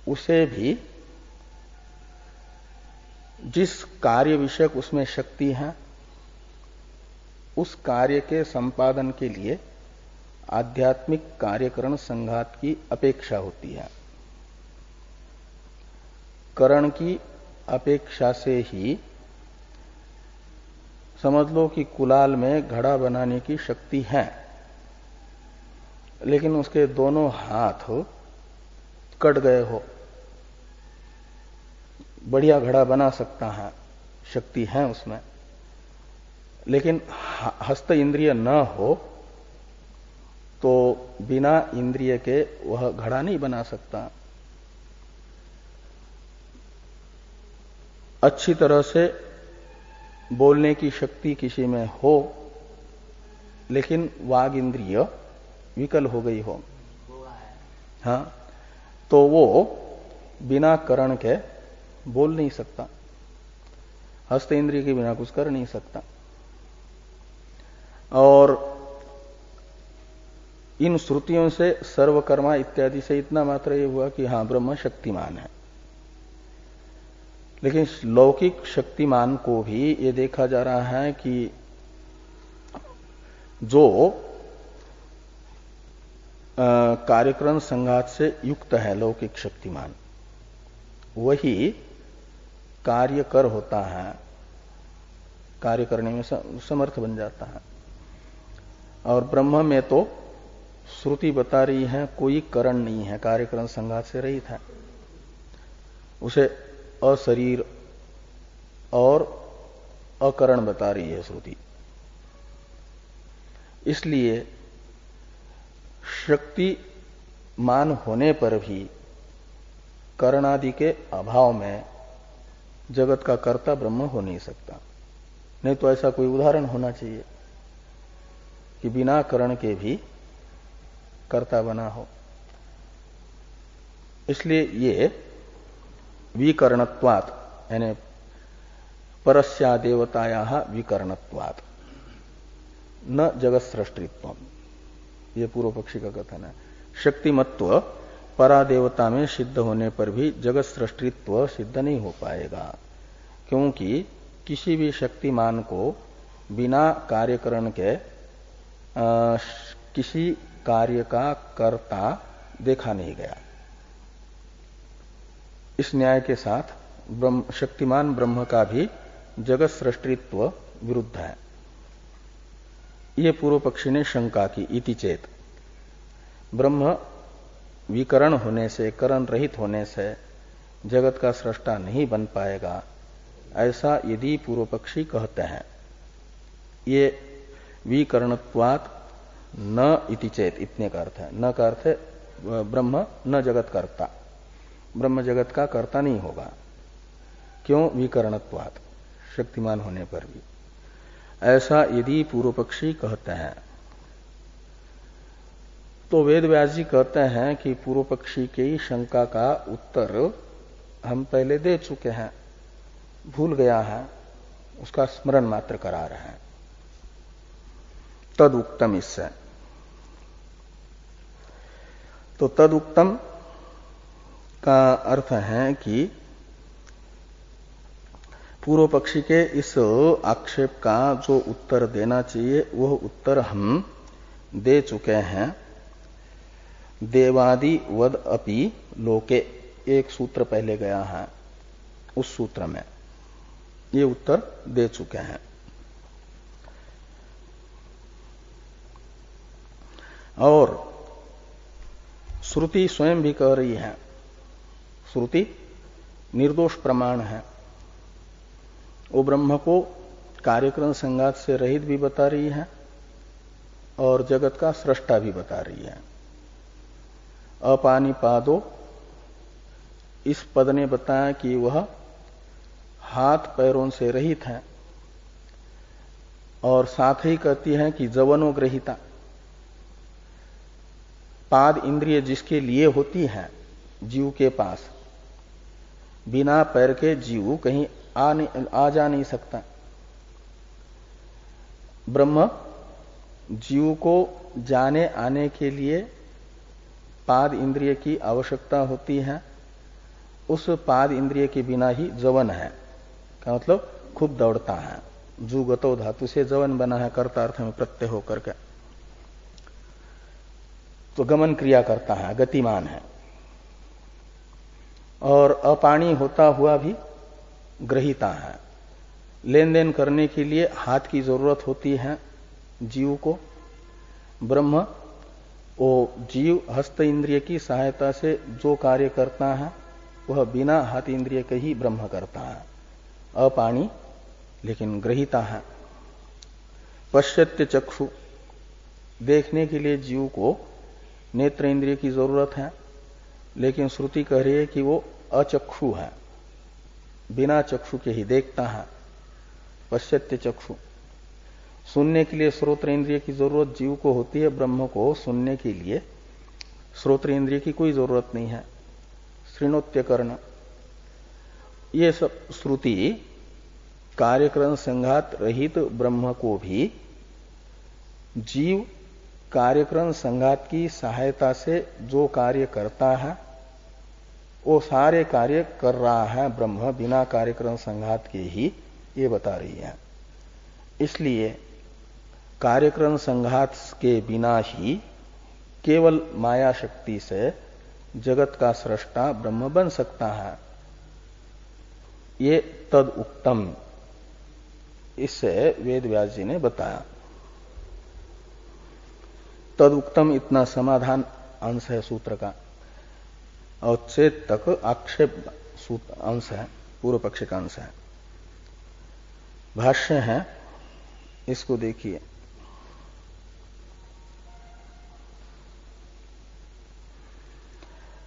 उसे भी जिस कार्य विषयक उसमें शक्ति है उस कार्य के संपादन के लिए आध्यात्मिक कार्यकरण संघात की अपेक्षा होती है। करण की अपेक्षा से ही समझ लो कि कुलाल में घड़ा बनाने की शक्ति है, लेकिन उसके दोनों हाथ कट गए हो, बढ़िया घड़ा बना सकता है, शक्ति है उसमें, लेकिन हस्त इंद्रिय न हो तो बिना इंद्रिय के वह घड़ा नहीं बना सकता। अच्छी तरह से बोलने की शक्ति किसी में हो, लेकिन वाग इंद्रिय विकल हो गई हो, हाँ, तो वो बिना करण के बोल नहीं सकता, हस्त इंद्रिय के बिना कुछ कर नहीं सकता। और इन श्रुतियों से सर्वकर्मा इत्यादि से इतना मात्र ये हुआ कि हाँ ब्रह्म शक्तिमान है, लेकिन लौकिक शक्तिमान को भी ये देखा जा रहा है कि जो कार्यक्रम संघात से युक्त है लौकिक शक्तिमान, वही कार्य कर होता है, कार्य करने में समर्थ बन जाता है। और ब्रह्म में तो श्रुति बता रही है कोई करण नहीं है, कार्यक्रम संघात से रहित है, उसे अशरीर और अकरण बता रही है श्रुति। इसलिए शक्तिमान होने पर भी करणादि के अभाव में जगत का कर्ता ब्रह्म हो नहीं सकता। नहीं तो ऐसा कोई उदाहरण होना चाहिए कि बिना करण के भी कर्ता बना हो। इसलिए ये विकरणत्वात् यानी परस्या देवताया विकरणत्वात् न जगत सृष्टित्व, ये पूर्व पक्षी का कथन है। शक्तिमत्व परादेवता में सिद्ध होने पर भी जगत सृष्टित्व सिद्ध नहीं हो पाएगा, क्योंकि किसी भी शक्तिमान को बिना कार्यकरण के किसी कार्य का कर्ता देखा नहीं गया। इस न्याय के साथ शक्तिमान ब्रह्म का भी जगत सृष्टित्व विरुद्ध है। ये पूर्व पक्षी ने शंका की। इति चेत, ब्रह्म विकरण होने से, करण रहित होने से जगत का सृष्टा नहीं बन पाएगा, ऐसा यदि पूर्व पक्षी कहते हैं, ये विकरणत्वात् न इति चेत, इतने का अर्थ है। न का अर्थ है ब्रह्म न जगत कर्ता, ब्रह्म जगत का कर्ता नहीं होगा। क्यों? विकरणत्वात्, शक्तिमान होने पर भी। ऐसा यदि पूर्व पक्षी कहते हैं तो वेद व्यास जी कहते हैं कि पूर्व पक्षी की शंका का उत्तर हम पहले दे चुके हैं, भूल गया है, उसका स्मरण मात्र करा रहे हैं। तद उक्तम, इससे तो तद उक्तम का अर्थ है कि पूर्व पक्षी के इस आक्षेप का जो उत्तर देना चाहिए वह उत्तर हम दे चुके हैं। देवादि वद अपि लोके, एक सूत्र पहले गया है, उस सूत्र में ये उत्तर दे चुके हैं। और श्रुति स्वयं भी कह रही है, श्रुति निर्दोष प्रमाण है, वो ब्रह्म को कार्यक्रम संघात से रहित भी बता रही है और जगत का सृष्टा भी बता रही है। अपानिपादो, इस पद ने बताया कि वह हाथ पैरों से रहित है, और साथ ही कहती है कि जवनो ग्रहिता, पाद इंद्रिय जिसके लिए होती है जीव के पास, बिना पैर के जीव कहीं आ जा नहीं सकता। ब्रह्म जीव को जाने आने के लिए पाद इंद्रिय की आवश्यकता होती है, उस पाद इंद्रिय के बिना ही जवन है, का मतलब खूब दौड़ता है। जुगतो धातु से जवन बना है, कर्ता अर्थ में प्रत्यय होकर के, तो गमन क्रिया करता है, गतिमान है। और अपाणी होता हुआ भी ग्रहिता है, लेन देन करने के लिए हाथ की जरूरत होती है जीव को। ब्रह्म वो जीव हस्त इंद्रिय की सहायता से जो कार्य करता है वह बिना हाथ इंद्रिय के ही ब्रह्म करता है। अपाणी लेकिन ग्रहीता है। पश्यत्य चक्षु, देखने के लिए जीव को नेत्र इंद्रिय की जरूरत है, लेकिन श्रुति कह रही है कि वो अचक्षु है, बिना चक्षु के ही देखता है। पश्यत्य चक्षु। सुनने के लिए श्रोत्र इंद्रिय की जरूरत जीव को होती है, ब्रह्म को सुनने के लिए श्रोत्र इंद्रिय की कोई जरूरत नहीं है। श्रृणोत्य कर्ण, ये सब श्रुति कार्यकरण संघात रहित ब्रह्म को भी जीव कार्यकरण संघात की सहायता से जो कार्य करता है वो सारे कार्य कर रहा है ब्रह्म बिना कार्यकरण संघात के ही, ये बता रही है। इसलिए कार्यकरण संघात के बिना ही केवल माया शक्ति से जगत का सृष्टा ब्रह्म बन सकता है। ये तद उक्तम, इससे वेद व्यास जी ने बताया। तद उक्तम इतना समाधान अंश है सूत्र का, और चेत तक आक्षेप अंश है, पूर्व पक्ष का अंश है। भाष्य है, इसको देखिए।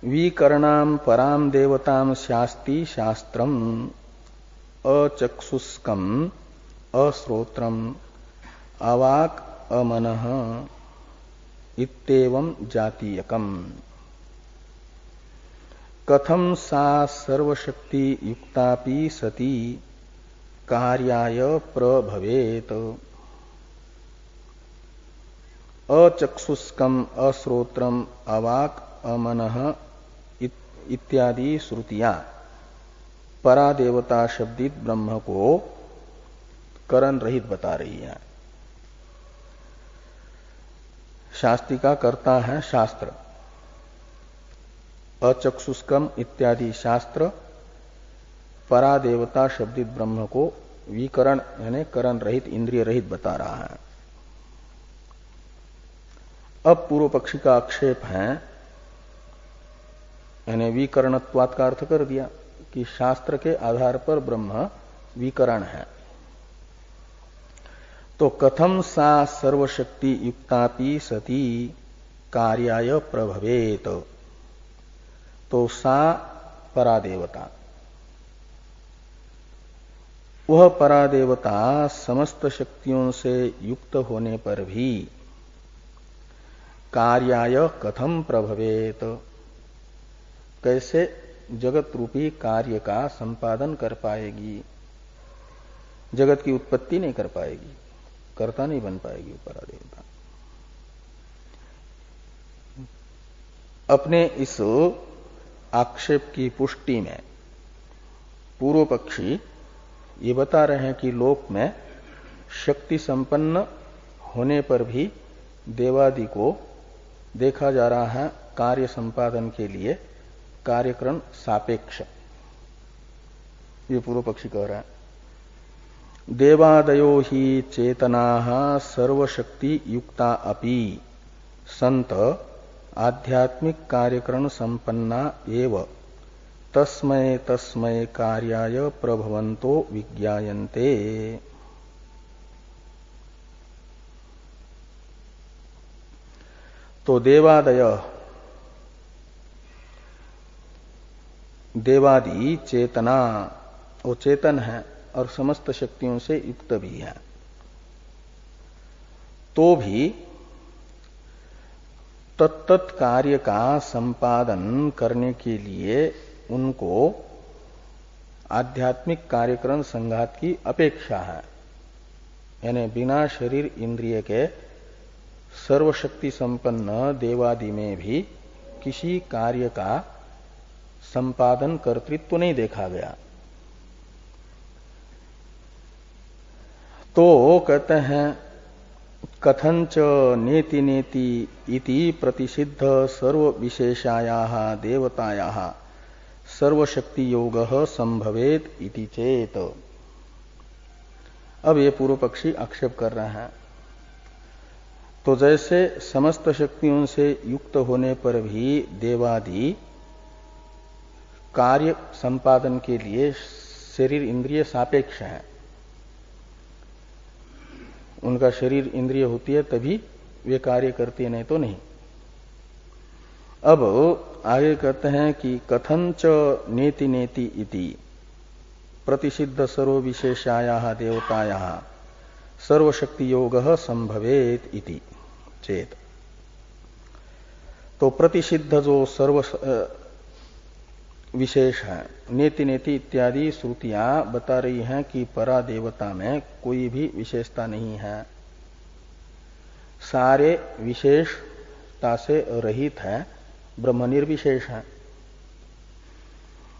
विकरणाम पराम देवताम शास्ति शास्त्रम अचक्षुष्कम अश्रोत्रम अवाक अमनः इत्येवं जातीयकम कथम सा सर्वशक्ति युक्तापि सती कार्याय प्रभवेत। अचक्षुष्कम अश्रोत्रम अवाक अमनः इत्यादि श्रुतियां परादेवता शब्दित ब्रह्म को करण रहित बता रही है। शास्त्रिका करता है शास्त्र, अचक्षुष्कम इत्यादि शास्त्र परादेवता शब्दित ब्रह्म को विकरण यानी करण रहित इंद्रिय रहित बता रहा है। अब पूर्व पक्षी का आक्षेप है, यानी विकरणत्वात् का अर्थ कर दिया कि शास्त्र के आधार पर ब्रह्म विकरण है। तो कथम सा सर्वशक्ति युक्तापि सती कार्याय प्रभवेत। तो सा परादेवता, वह परादेवता समस्त शक्तियों से युक्त होने पर भी कार्याय कथम प्रभवेत, कैसे जगत रूपी कार्य का संपादन कर पाएगी। जगत की उत्पत्ति नहीं कर पाएगी, कर्ता नहीं बन पाएगी परादेवता। अपने इस आक्षेप की पुष्टि में पूर्व पक्षी ये बता रहे हैं कि लोक में शक्ति संपन्न होने पर भी देवादि को देखा जा रहा है कार्य संपादन के लिए कार्यक्रम सापेक्ष। ये पूर्व पक्षी कह रहा है। देवादयो ही चेतनाः सर्वशक्ति युक्ता अपि संत आध्यात्मिक कार्यकरण संपन्ना एव तस्मै तस्मै कार्याय प्रभवन्तो विज्ञायन्ते। तो देवादय देवादि चेतना, वो चेतन है और समस्त शक्तियों से युक्त भी है, तो भी तत्त कार्य का संपादन करने के लिए उनको आध्यात्मिक कार्यक्रम संघात की अपेक्षा है। यानी बिना शरीर इंद्रिय के सर्वशक्ति संपन्न देवादि में भी किसी कार्य का संपादन कर्तृत्व नहीं देखा गया। तो कहते हैं कथंच नेति नेति इति प्रतिषिद्ध सर्व विशेषायाः देवतायाः सर्वशक्ति योगः संभवेत इति चेत। अब ये पूर्व पक्षी आक्षेप कर रहे हैं। तो जैसे समस्त शक्तियों से युक्त होने पर भी देवादि कार्य संपादन के लिए शरीर इंद्रिय सापेक्ष है, उनका शरीर इंद्रिय होती है तभी वे कार्य करती है, नहीं तो नहीं। अब आगे कहते हैं कि कथं च नेति नेति इति प्रतिषिद्ध सर्व विशेषाया देवताया सर्वशक्ति योग संभवेत इति चेत। तो प्रतिषिद्ध जो सर्व विशेष है, नेति नेति इत्यादि श्रुतियां बता रही हैं कि परा देवता में कोई भी विशेषता नहीं है, सारे विशेषता से रहित है, ब्रह्म निर्विशेष है।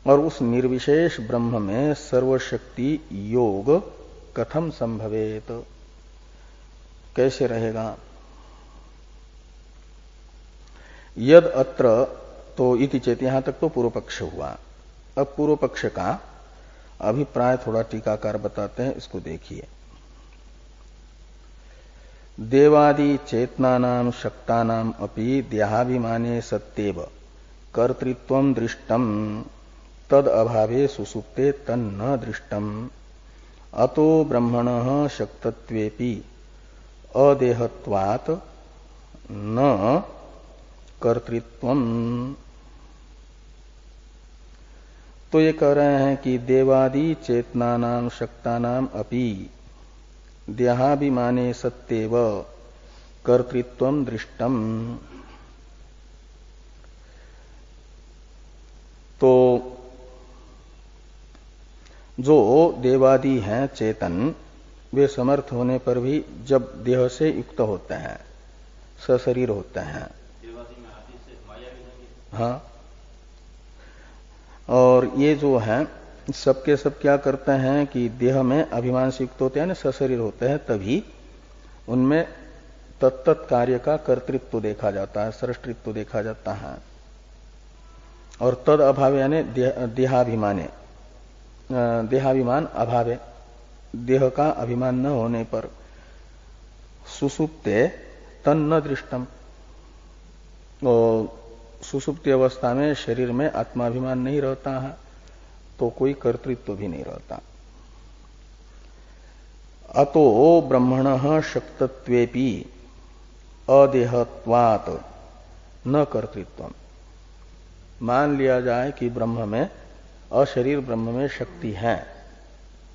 और उस निर्विशेष ब्रह्म में सर्वशक्ति योग कथम संभवेत, कैसे रहेगा? यद अत्र, तो इति चेत, यहां तक तो पूर्व पक्ष हुआ। अब पूर्व पक्ष का अभिप्राय थोड़ा टीकाकार बताते हैं, इसको देखिए। देवादि चेतनानाम शक्तानाम अपि देहाभिमाने सत्येव कर्तृत्वं दृष्टम तद अभावे सुसुप्ते तन्न दृष्टम अतो ब्रह्मणः शक्तत्वेपि अदेहत्वात् न कर्तृत्वम। तो ये कह रहे हैं कि देवादि चेतनानाम शक्तानाम अपि देहाभिमाने सत्येव कर्तृत्वम दृष्टम। तो जो देवादि हैं चेतन, वे समर्थ होने पर भी जब देह से युक्त होते हैं, सशरीर होते हैं, हाँ, और ये जो हैं सबके सब क्या करते हैं कि देह में अभिमान से युक्त होते हैं, सशरीर होते हैं, तभी उनमें तत्त कार्य का कर्तृत्व देखा जाता है, सृष्टित्व देखा जाता है। और तद अभाव यानी देहाभिमाने, देहाभिमान अभावे, देह का अभिमान न होने पर सुसुप्ते तन्न दृष्टम, और सुसुप्ति अवस्था में शरीर में आत्माभिमान नहीं रहता है, तो कोई कर्तृत्व भी नहीं रहता। अतो ब्रह्मणः शक्तत्वेपि अदेहत्वात् न कर्तृत्वम। मान लिया जाए कि ब्रह्म में, अशरीर ब्रह्म में शक्ति है,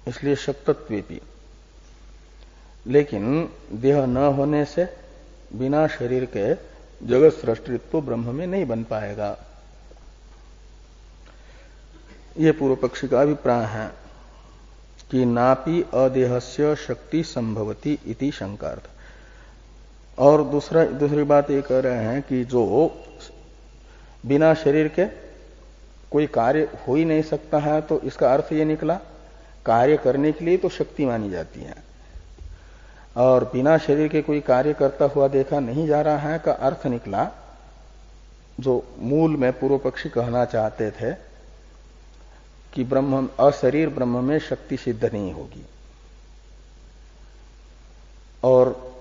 इसलिए शक्तत्वेपि, लेकिन देह न होने से बिना शरीर के जगत सृष्टित्व ब्रह्म में नहीं बन पाएगा। ये पूर्व पक्षी का अभिप्राय है कि नापि अदेहस्य शक्ति संभवती इति शंकार्थ। और दूसरी बात ये कह रहे हैं कि जो बिना शरीर के कोई कार्य हो ही नहीं सकता है, तो इसका अर्थ ये निकला कार्य करने के लिए तो शक्ति मानी जाती है, और बिना शरीर के कोई कार्य करता हुआ देखा नहीं जा रहा है का अर्थ निकला, जो मूल में पूर्व पक्षी कहना चाहते थे कि ब्रह्म, अशरीर ब्रह्म में शक्ति सिद्ध नहीं होगी। और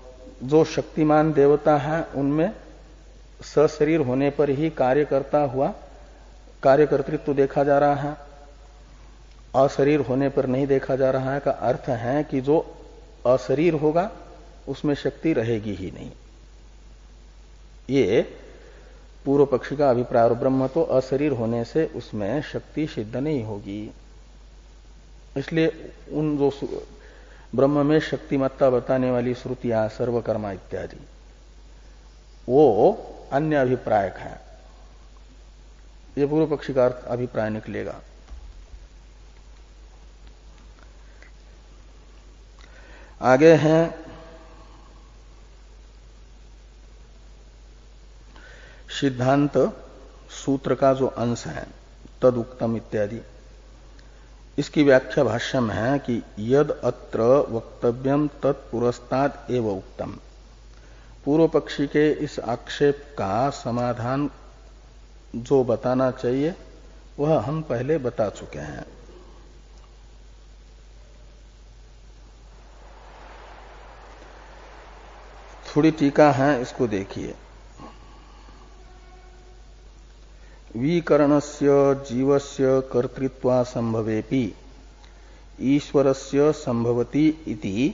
जो शक्तिमान देवता है उनमें सशरीर होने पर ही कार्य करता हुआ कार्य कर्तृत्व देखा जा रहा है, अशरीर होने पर नहीं देखा जा रहा है का अर्थ है कि जो अशरीर होगा उसमें शक्ति रहेगी ही नहीं। ये पूर्व पक्षी का अभिप्राय। और ब्रह्म तो अशरीर होने से उसमें शक्ति सिद्ध नहीं होगी, इसलिए उन जो ब्रह्म में शक्तिमत्ता बताने वाली श्रुतियां सर्वकर्मा इत्यादि, वो अन्य अभिप्रायक है। ये पूर्व पक्षी का अभिप्राय निकलेगा। आगे हैं सिद्धांत सूत्र का जो अंश है, तदुक्तम इत्यादि, इसकी व्याख्या भाष्य में है कि यद अत्र वक्तव्यम तत्पुरस्ताद एव उक्तम। पूर्व पक्षी के इस आक्षेप का समाधान जो बताना चाहिए वह हम पहले बता चुके हैं। थोड़ी टीका है, इसको देखिए। विकरणस्य जीवस्य कर्तृत्वा संभवेपि ईश्वरस्य संभवति इति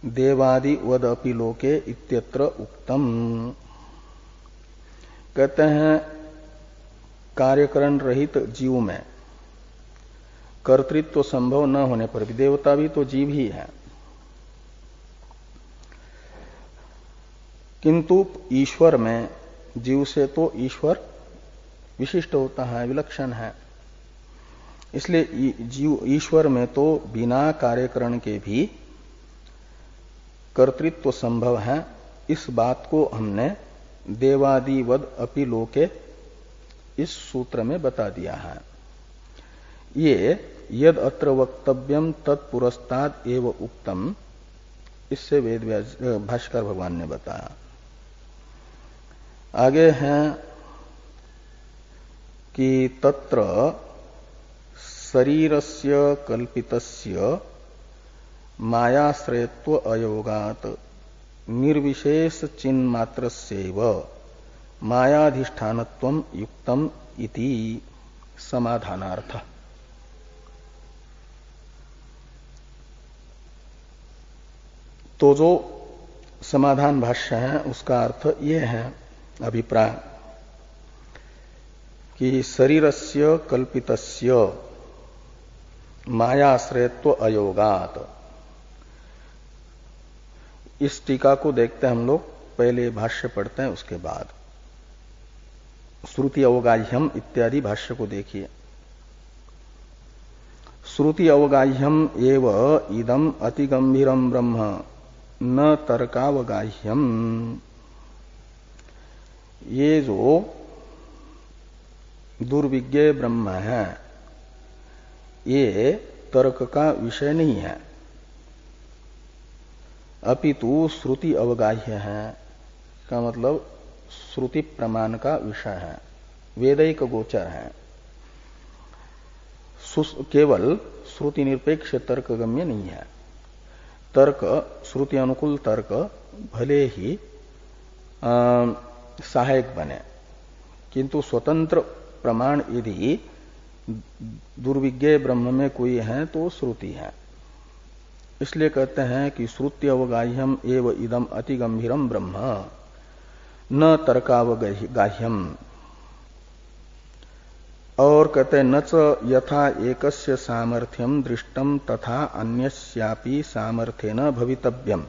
देवादिवदपि लोके इत्यत्र उक्तम। कहते हैं कार्यकरण रहित जीव में कर्तृत्व संभव न होने पर भी, देवता भी तो जीव ही है, किंतु ईश्वर में जीव से तो ईश्वर विशिष्ट होता है, विलक्षण है। इसलिए जीव ईश्वर में तो बिना कार्यकरण के भी कर्तृत्व संभव है। इस बात को हमने देवादिवद अपि लोके इस सूत्र में बता दिया है। ये यद अत्र वक्तव्यम तत्पुरस्ताद एव उक्तम, इससे वेद भाष्कर भगवान ने बताया। आगे हैं कि तत्र शरीरस्य कल्पितस्य मायाश्रयत्व अयोगात निर्विशेष चिन्ह मात्रस्यैव मायाधिष्ठानत्वं युक्तम इति समाधानार्थ। तो जो समाधान भाष्य है उसका अर्थ यह है, अभिप्राय, कि शरीरस्य कल्पितस्य मायाश्रयत्व अयोगात। इस टीका को देखते हैं हम लोग, पहले भाष्य पढ़ते हैं, उसके बाद श्रुति अवगाह्यम इत्यादि भाष्य को देखिए। श्रुति अवगाह्यम एव इदम अति गंभीरम ब्रह्म न तर्कावगाह्यम। ये जो दुर्विज्ञेय ब्रह्म है ये तर्क का विषय नहीं है, अपितु श्रुति अवगाह्य है। का मतलब श्रुति प्रमाण का विषय है, वेदैक गोचर है, केवल श्रुति निरपेक्ष तर्क गम्य नहीं है। तर्क, श्रुति अनुकूल तर्क भले ही सहायक बने, किंतु स्वतंत्र प्रमाण यदि दुर्विज्ञेय ब्रह्म में कोई है तो श्रुति है। इसलिए कहते हैं कि श्रुति अवगाह्यम एव इदम अति गंभीरम ब्रह्म न तर्कावगाह्यम। और कहते हैं न च यथा एकस्य सामर्थ्यम दृष्टम तथा अन्यस्यापि सामर्थ्येन भवितव्यम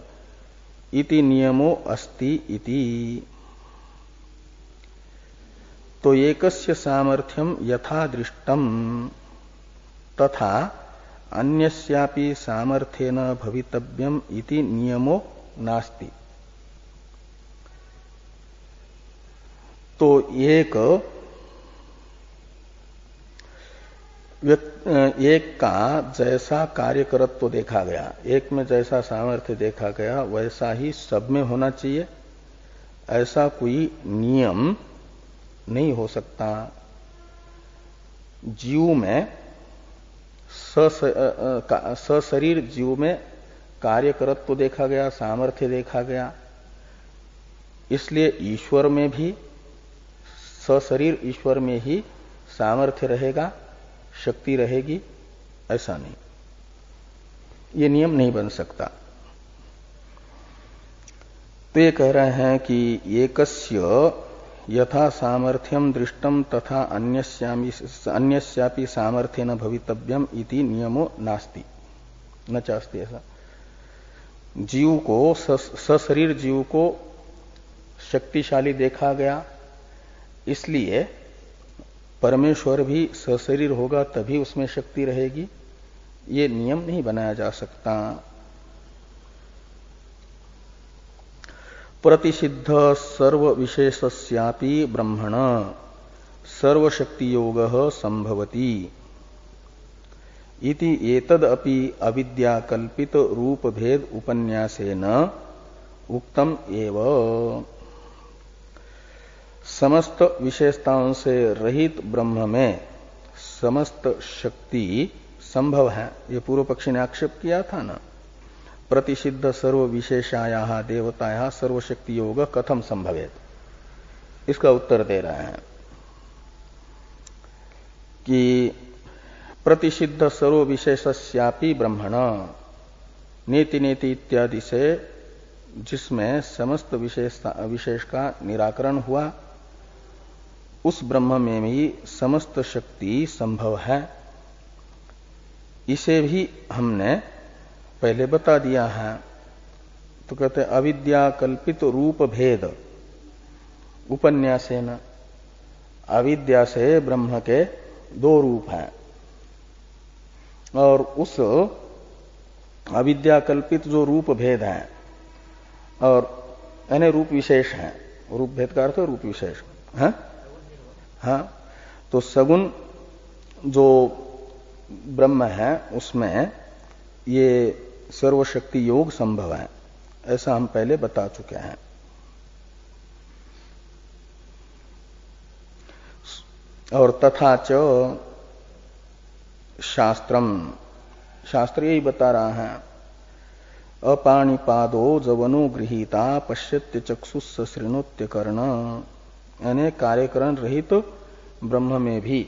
इति नियमो अस्ति इति। तो एकस्य सामर्थ्यम यथा दृष्टम तथा अन्यस्यापि सामर्थ्येन भवितव्यम इति नियमो नास्ति। तो एक का जैसा कार्यकरत्व देखा गया, एक में जैसा सामर्थ्य देखा गया वैसा ही सब में होना चाहिए, ऐसा कोई नियम नहीं हो सकता। जीव में सशरीर जीव में कार्यकरत्व देखा गया, सामर्थ्य देखा गया, इसलिए ईश्वर में भी सशरीर ईश्वर में ही सामर्थ्य रहेगा, शक्ति रहेगी, ऐसा नहीं, ये नियम नहीं बन सकता। तो ये कह रहे हैं कि एकस्य यथा सामर्थ्यम दृष्टम तथा अन्यस्यापि सामर्थ्येन भवितव्यम इति नियमो नास्ति, न चास्ति। ऐसा जीव को, सशरीर जीव को शक्तिशाली देखा गया, इसलिए परमेश्वर भी सशरीर होगा तभी उसमें शक्ति रहेगी, ये नियम नहीं बनाया जा सकता। प्रतिसिद्ध सर्व विशेषस्यापि ब्रह्मण सर्वशक्ति योग संभवति इति एतदपि अविद्या कल्पित रूप भेद उपन्यासेन उक्तम एव। समस्त विशेषताओं से रहित ब्रह्म में समस्त शक्ति संभव है, ये पूर्व पक्षी ने आक्षेप किया था ना। प्रतिषिद्ध सर्व विशेषाया देवताया सर्वशक्ति योग कथम संभवेत, इसका उत्तर दे रहे हैं कि प्रतिषिद्ध सर्व विशेषस्यापि ब्रह्मण नेति नेति इत्यादि से जिसमें समस्त विशेष का निराकरण हुआ, उस ब्रह्म में भी समस्त शक्ति संभव है। इसे भी हमने पहले बता दिया है। तो कहते हैं अविद्या कल्पित रूप भेद उपन्यासेन, अविद्या से ब्रह्म के दो रूप हैं और उस अविद्या कल्पित जो रूप भेद है और यानी रूप विशेष है, रूप भेद का अर्थ रूप विशेष है, हाँ, तो सगुण जो ब्रह्म है उसमें ये सर्वशक्ति योग संभव है, ऐसा हम पहले बता चुके हैं। और तथा च शास्त्रम, शास्त्र यही बता रहा है, अपाणिपादो जवनो गृहीता पश्यत्य चक्षुष श्रृणोत्य कर्ण, यानी कार्यकरण रहित तो ब्रह्म में भी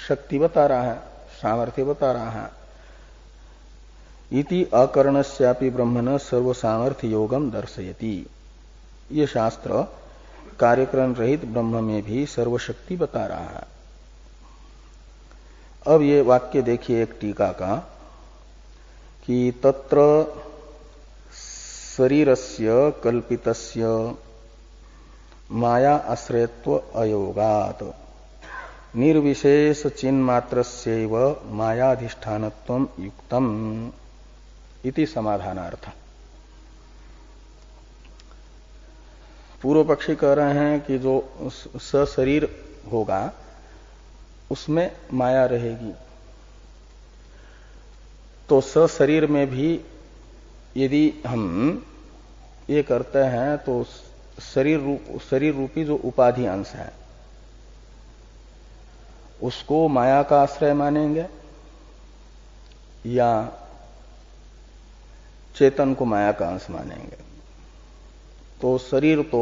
शक्ति बता रहा है, सामर्थ्य बता रहा है। इति अकर्णस्यापि ब्रह्मण सर्व सामर्थ्य योगम दर्शयति, ये शास्त्र कार्यकरण रहित ब्रह्म में भी सर्वशक्ति बता रहा है। अब ये वाक्य देखिए एक टीका का कि तत्र शरीरस्य कल्पितस्य माया आश्रयत्व अयोगात् निर्विशेष चिन्मात्रस्यैव मायाधिष्ठानत्वं युक्तम् इति समाधानार्थ। पूर्व पक्षी कह रहे हैं कि जो सशरीर होगा उसमें माया रहेगी, तो सशरीर में भी यदि हम ये करते हैं तो शरीर रूपी जो उपाधि अंश है उसको माया का आश्रय मानेंगे या चेतन को माया का अंश मानेंगे। तो शरीर तो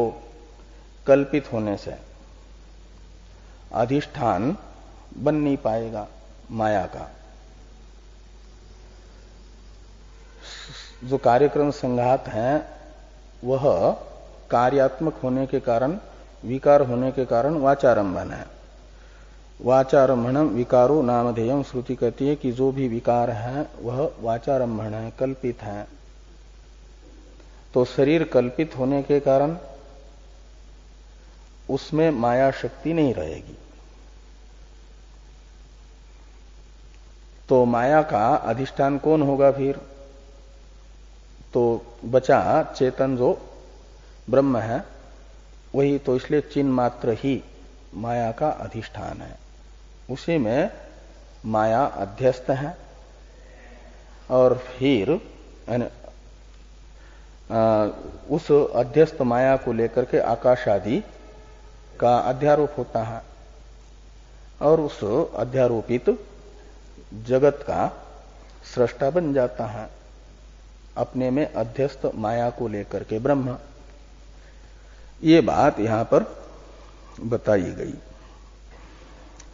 कल्पित होने से अधिष्ठान बन नहीं पाएगा माया का। जो कार्यक्रम संघात है वह कार्यात्मक होने के कारण, विकार होने के कारण वाचारंभन है। वाचारंभणम विकारो नामधेयम, श्रुति कहती है कि जो भी विकार है वह वाचारंभण है, कल्पित है। तो शरीर कल्पित होने के कारण उसमें माया शक्ति नहीं रहेगी। तो माया का अधिष्ठान कौन होगा फिर? तो बचा चेतन जो ब्रह्म है वही, तो इसलिए चिन्ह मात्र ही माया का अधिष्ठान है, उसी में माया अध्यस्त है। और फिर उस अध्यस्त माया को लेकर के आकाश आदि का अध्यारोप होता है और उस अध्यारोपित जगत का सृष्टा बन जाता है अपने में अध्यस्त माया को लेकर के ब्रह्म। ये बात यहां पर बताई गई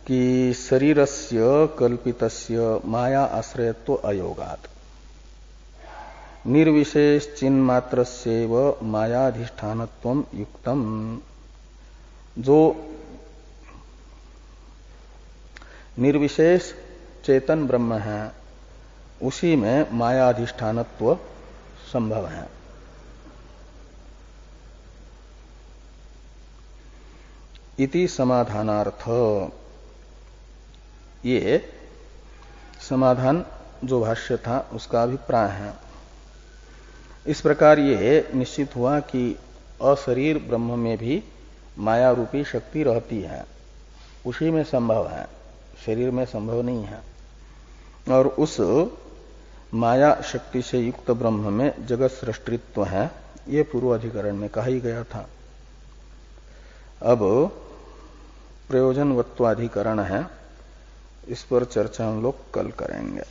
कि शरीरस्य कल्पितस्य माया आश्रयत्व अयोगात् निर्विशेष चिन्ह मात्रस्यैव मायाधिष्ठानत्वं युक्तम। जो निर्विशेष चेतन ब्रह्म है उसी में मायाधिष्ठानत्व संभव है। इति समाधानार्थ, ये समाधान जो भाष्य था उसका अभिप्राय है। इस प्रकार ये निश्चित हुआ कि अशरीर ब्रह्म में भी माया रूपी शक्ति रहती है, उसी में संभव है, शरीर में संभव नहीं है। और उस माया शक्ति से युक्त ब्रह्म में जगत सृष्टित्व है, ये पूर्व अधिकरण में कहा ही गया था। अब प्रयोजनवत्वाधिकरण है, इस पर चर्चा हम लोग कल करेंगे।